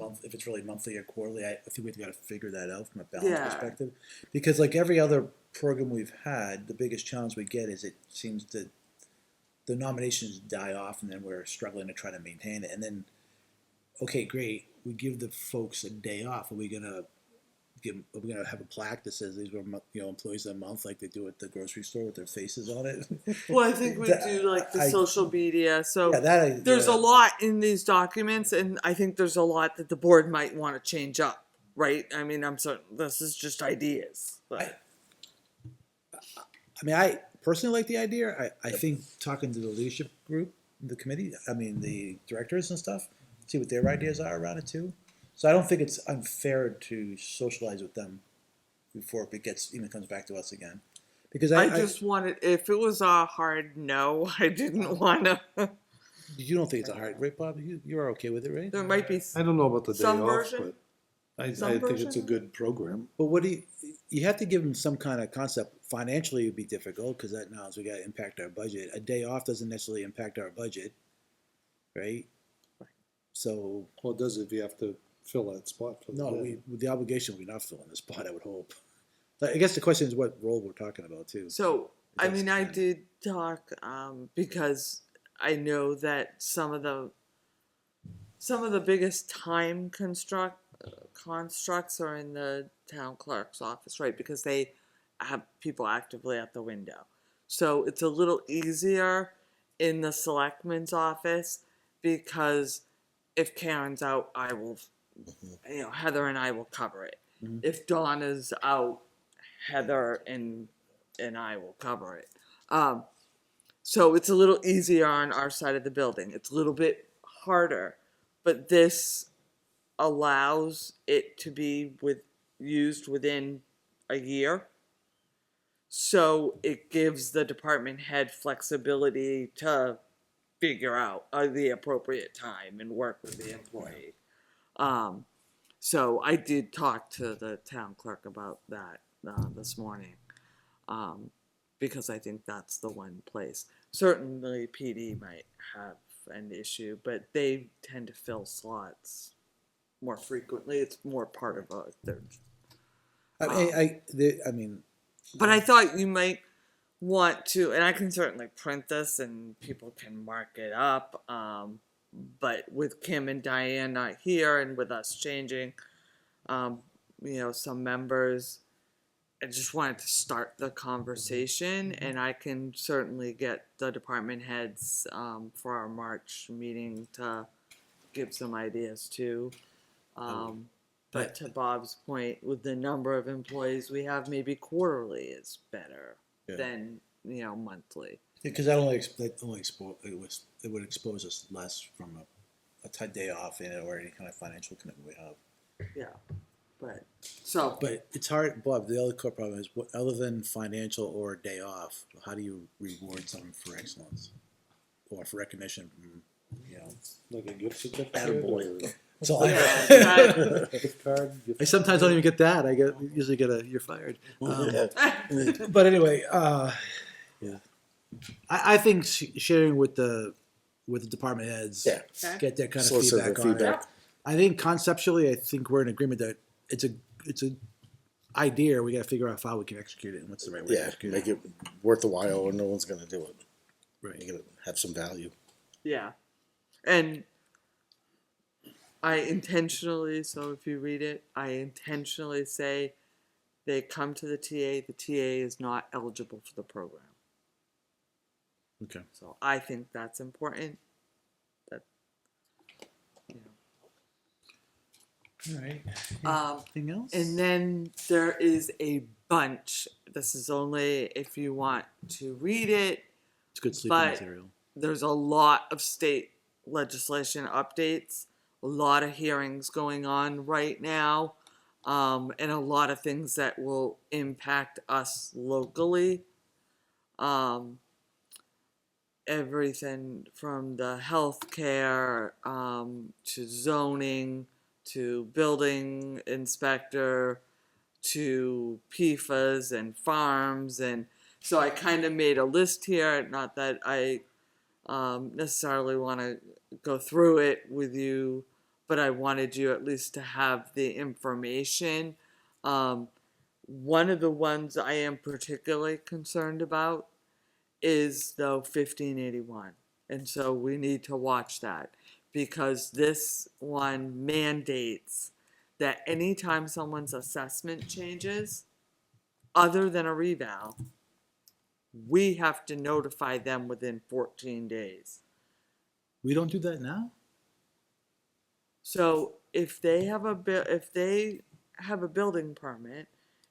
really monthly or quarterly. I think we've got to figure that out from a balance Yeah. perspective. Because like every other program we've had, the biggest challenge we get is it seems that the nominations die off, and then we're struggling to try to maintain it. And then, okay, great, we give the folks a day off. Are we gonna have a plaque that says these were employees of the month, like they do at the grocery store with their faces on it? Well, I think we do like the social media. So Yeah, there's a lot in these documents, and I think there's a lot that the board might want to change up, right? I mean, I'm certain this is just ideas. But. I mean, I personally like the idea. I think talking to the leadership group, the committee, I mean, the directors and stuff, see what their ideas are around it too. So I don't think it's unfair to socialize with them before it even comes back to us again. Because I just wanted, if it was a hard no, I didn't want to. You don't think it's a hard, right, Bob? You're okay with it, right? There might be. I don't know about the day Some off, version? but I Some think it's a version? good program. But what do you have to give them some kind of concept. Financially, it would be difficult because that now we got to impact our budget. A day off doesn't necessarily impact our budget, right? So Well, it does if you have to fill that spot for the no, day. the obligation will be not filling the spot. I would hope. But I guess the question is what role we're talking about too. So, I That's mean, I kind of- did talk because I know that some of the biggest time constructs are in the town clerk's office, right? Because they have people actively at the window. So it's a little easier in the selectman's office because if Karen's out, I will, Heather and I will cover it. Mhm. If Donna's out, Heather and I will cover it. So it's a little easier on our side of the building. It's a little bit harder, but this allows it to be used within a year. So it gives the department head flexibility to figure out the appropriate time and work with the employee. So I did talk to the town clerk about that this morning, because I think that's the one place. Certainly PD might have an issue, but they tend to fill slots more frequently. It's more part of their. I mean, But I thought you might want to, and I can certainly print this and people can mark it up. But with Kim and Diane not here and with us changing, some members, I just wanted to start the conversation, and I can certainly get the department heads for our March meeting to give some ideas too. But to Bob's point, with the number of employees we have, maybe quarterly is better than monthly. because it would expose us less from a day off or any kind of financial commitment we have. Yeah, But, so, But it's hard, Bob, the other core problem is, what, other than financial or a day off, how do you reward someone for excellence? Or for recognition, you know? Like a gift certificate Attaboy. or So yeah, that- gift card. I sometimes don't even get that, usually get a, you're fired. But anyway, yeah. I think sharing with the department heads. Yeah. Okay. Get that kind of Solicit their feedback on it. feedback. I think conceptually, I think we're in agreement that it's a idea. We gotta figure out how we can execute it and what's the right way to Yeah, execute make it. it worth the while or no one's gonna do it. Right. Make it have some value. yeah. And I intentionally, so if you read it, I intentionally say they come to the TA is not eligible for the program. Okay. So I think that's important. That, you All right. know. Anything else? And then there is a bunch. This is only if you want to read it. It's good sleeping but- material. There's a lot of state legislation updates, a lot of hearings going on right now, and a lot of things that will impact us locally. Everything from the healthcare to zoning to building inspector to PFAS and farms. And so I kind of made a list here, not that I necessarily want to go through it with you, but I wanted you at least to have the information. One of the ones I am particularly concerned about is the 1581. And so we need to watch that because this one mandates that anytime someone's assessment changes, other than a reval, we have to notify them within 14 days. We don't do that now? So if they have a building permit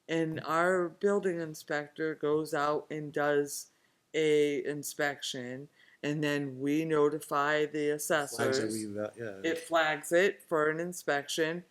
and our building inspector goes out and does a inspection and then we notify the assessors, it flags it for an inspection.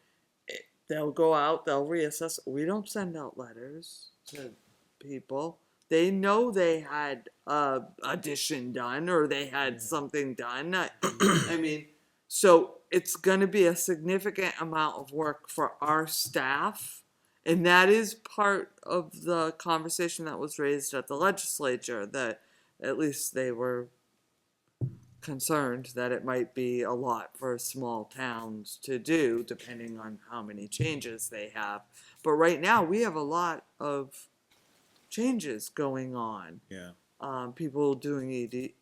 They'll go out, they'll reassess. We don't send out letters to people. They know they had a addition done or they had something done. I mean, so it's going to be a significant amount of work for our staff. And that is part of the conversation that was raised at the legislature, that at least they were concerned that it might be a lot for small towns to do, depending on how many changes they have. But right now, we have a lot of changes going on. Yeah. People doing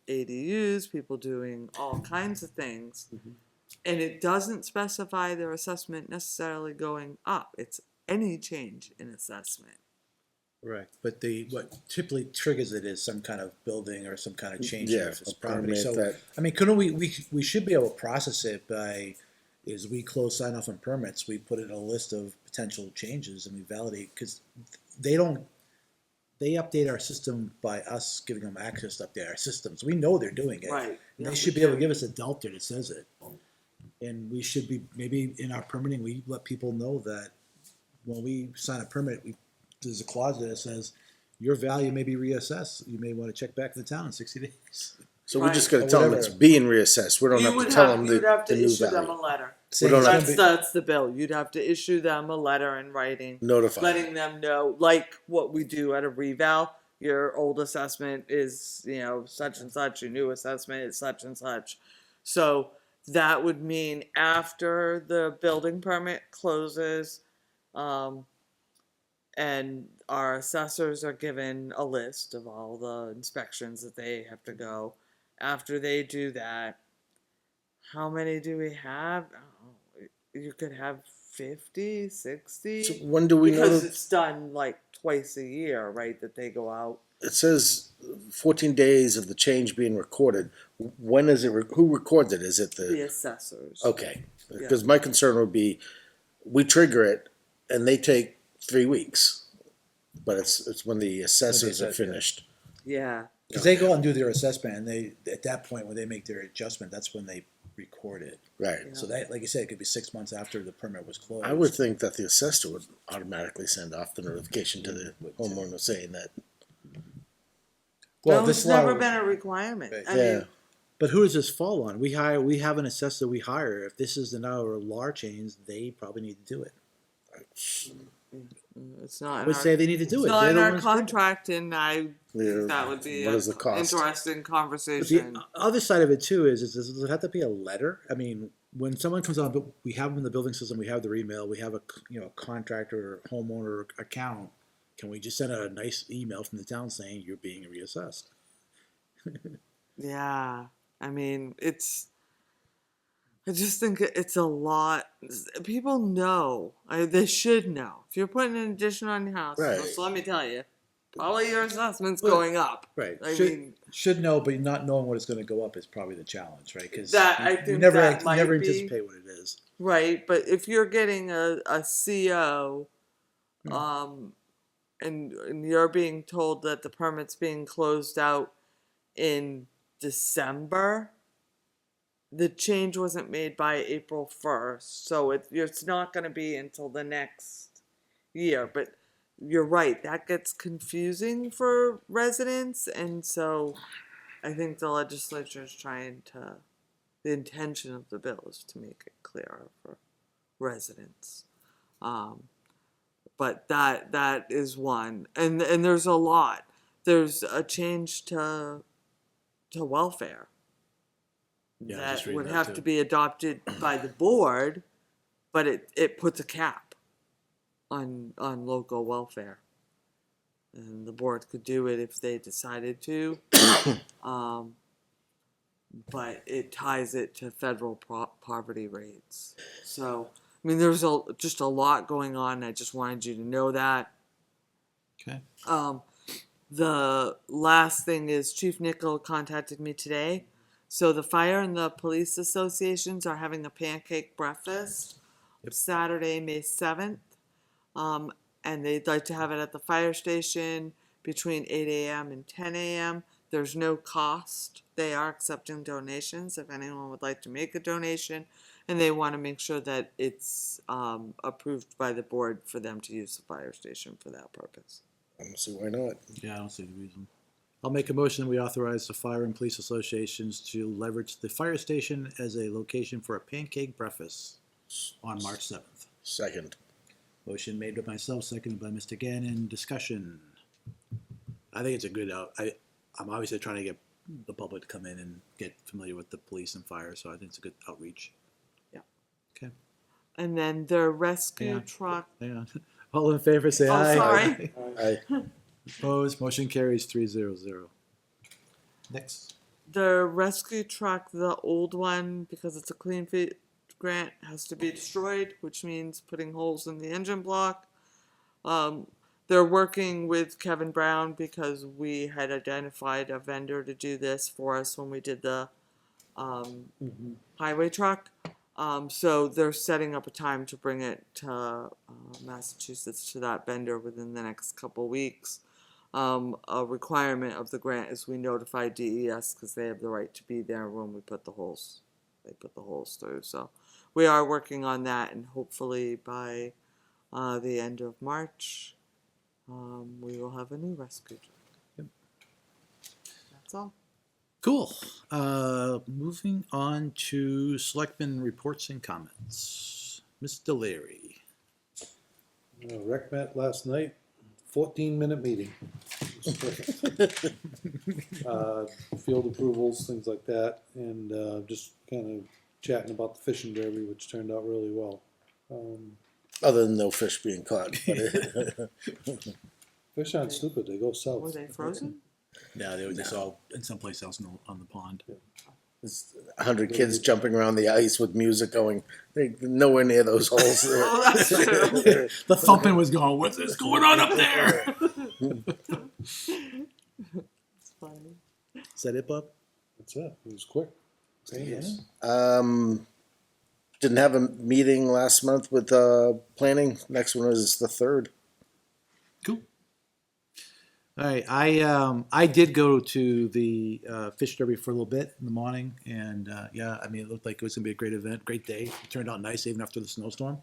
ADUs, people doing all kinds of things. Mm-hmm. And it doesn't specify their assessment necessarily going up. It's any change in assessment. Right. But what typically triggers it is some kind of building or some kind of change Yeah, of this a property. permit So, that- I mean, couldn't we should be able to process it is we close sign off on permits, we put it in a list of potential changes and we validate, because they update our system by us giving them access to update our systems. We know they're doing it. Right. And Yeah, they should we be able to should. give us a delta that says it. And we should be, maybe in our permitting, we let people know that when we sign a permit, there's a clause that says your value may be reassessed. You may want to check back to the town in 60 days. So we're just gonna Or tell them whatever. it's being reassessed. We don't have to tell them you'd have the to new issue them a value. letter. Saying don't it's have gonna be- That's the bill. You'd have to issue them a letter in writing, Notify. letting them know, like what we do at a reval. Your old assessment is, such and such. Your new assessment is such and such. So that would mean after the building permit closes, and our assessors are given a list of all the inspections that they have to go. After they do that, how many do we have? I don't know. You could have 50, 60. So when do we know Because that- it's done like twice a year, right? That they go out. It says 14 days of the change being recorded. When is it? Who records it? Is it The assessors. Okay, because my concern would be, we trigger it and they take 3 weeks, but it's when the assessors are finished. Yeah. Because they go out and do their assessment, and at that point when they make their adjustment, that's when they record it. Right. So that, like you said, it could be 6 months after the permit was closed. I would think that the assessor would automatically send off the notification to the homeowner saying that. Well, No, this it's law, never been a requirement. Right. I Yeah. mean, but who does this fall on? We have an assessor we hire. If this is now a law change, they probably need to do it. it's not I in would our, say they need to do it's it. not They're in the our ones doing it. contract, and Yeah, that would be what an is the cost? interesting But conversation. the other side of it too is does it have to be a letter? I mean, when someone comes on, we have them in the building system, we have their email, we have a contractor or homeowner account. Can we just send a nice email from the town saying you're being reassessed? Yeah, I mean, I just think it's a lot. People know. They should know. If you're putting an addition on your house, Right. so let me tell you, probably your assessment's Well, going up. Right. I should, mean, should know, but not knowing what it's going to go up is probably the challenge, right? Because I you think never that you might never be- anticipate what it is. right, but if you're getting a CO, Hmm. and you're being told that the permit's being closed out in December, the change wasn't made by April 1st, so it's not going to be until the next year. But you're right, that gets confusing for residents, and so I think the legislature is trying to. The intention of the bill is to make it clearer for residents. But that is one, and there's a lot. There's a change to welfare Yeah, I was that just reading would that have too. to be adopted by the board, but it puts a cap on local welfare, and the board could do it if they decided to. But it ties it to federal poverty rates. So, I mean, there's just a lot going on. I just wanted you to know that. Okay. The last thing is Chief Nickel contacted me today. So the fire and the police associations are having a pancake breakfast Saturday, May 7th. And they'd like to have it at the fire station between 8 a.m. and 10 a.m. There's no cost. They are accepting donations if anyone would like to make a donation. And they want to make sure that it's approved by the board for them to use the fire station for that purpose. I don't see why not. Yeah, I don't see the reason. I'll make a motion that we authorize the fire and police associations to leverage the fire station as a location for a pancake breakfast on March 7th. Second. Motion made by myself, seconded by Mr. Gannon. Discussion. I think it's a good I'm obviously trying to get the public to come in and get familiar with the police and fire, so I think it's a good outreach. Yeah. Okay. And then their rescue Yeah. truck. Hang on. All in favor, say Oh, aye. sorry. I Opposed, motion carries 3-0. Next. The rescue truck, the old one, because it's a clean fit grant, has to be destroyed, which means putting holes in the engine block. They're working with Kevin Brown because we had identified a vendor to do this for us when we did the highway truck. So they're setting up a time to bring it to Massachusetts to that vendor within the next couple weeks. A requirement of the grant is we notify DES because they have the right to be there when we put the holes. They put the holes through. So we are working on that, and hopefully by the end of March, we will have a new rescue truck. Yep. That's all. Cool. Moving on to Selectmen reports and comments. Mr. Leary. Rec met last night, 14-minute meeting. Field approvals, things like that, and just kind of chatting about the fishing derby, which turned out really well. other than no fish being caught. But Fish aren't stupid, they go south. Were they frozen? Yeah, they were just all in someplace else on the pond. there's 100 kids jumping around the ice with music going. They're nowhere near those holes. Oh, that's true. The thumping was going, what's this going on up there? It's funny. Is that it, Bob? That's it, it was quick. Painless. Didn't have a meeting last month with planning. Next one is the 3rd. Cool. All right, I did go to the fish derby for a little bit in the morning, and yeah, I mean, it looked like it was gonna be a great event, great day. It turned out nice even after the snowstorm.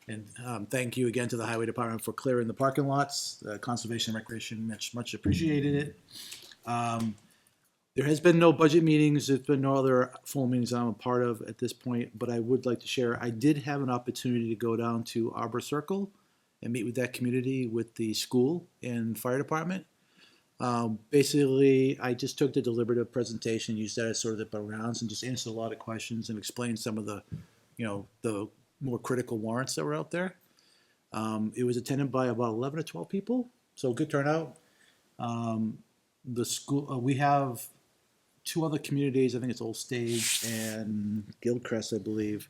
And thank you again to the highway department for clearing the parking lots. Conservation and Recreation much appreciated it. There has been no budget meetings. There's been no other full meetings I'm a part of at this point, but I would like to share, I did have an opportunity to go down to Arbor Circle and meet with that community with the school and fire department. Basically, I just took the deliberative presentation, used that as sort of the rounds, and just answered a lot of questions and explained some of the, the more critical warrants that were out there. It was attended by about 11 or 12 people, so good turnout. The school, we have two other communities, I think it's Old Stage and Gilcrest, I believe,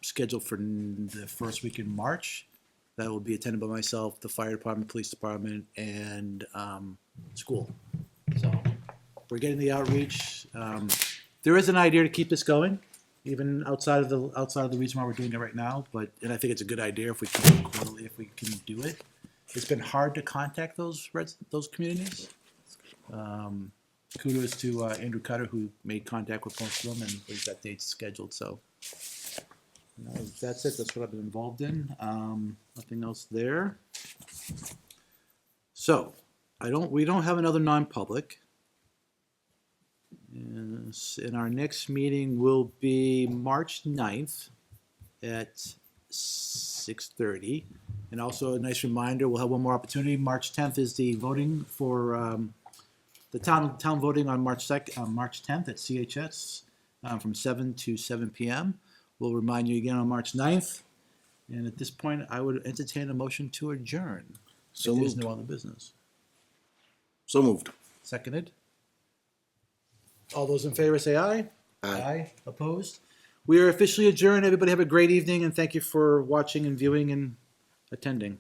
scheduled for the first week in March. That will be attended by myself, the fire department, police department, and school. So we're getting the outreach. There is an idea to keep this going, even outside of the reason why we're doing it right now. And I think it's a good idea if we can do it quarterly, if we can do it. It's been hard to contact those communities. Kudos to Andrew Cutter, who made contact with most of them, and we've got dates scheduled. So that's it. That's what I've been involved in. Nothing else there. So we don't have another non-public. And our next meeting will be March 9th at 6:30. And also a nice reminder, we'll have one more opportunity. March 10th is the voting for the town voting on March 10th at CHS from 7 to 7 p.m. We'll remind you again on March 9th. And at this point, I would entertain a motion to adjourn. So if there's moved. no other business. So moved. Seconded. All those in favor say aye. Aye. Opposed? We are officially adjourned. Everybody have a great evening, and thank you for watching and viewing and attending.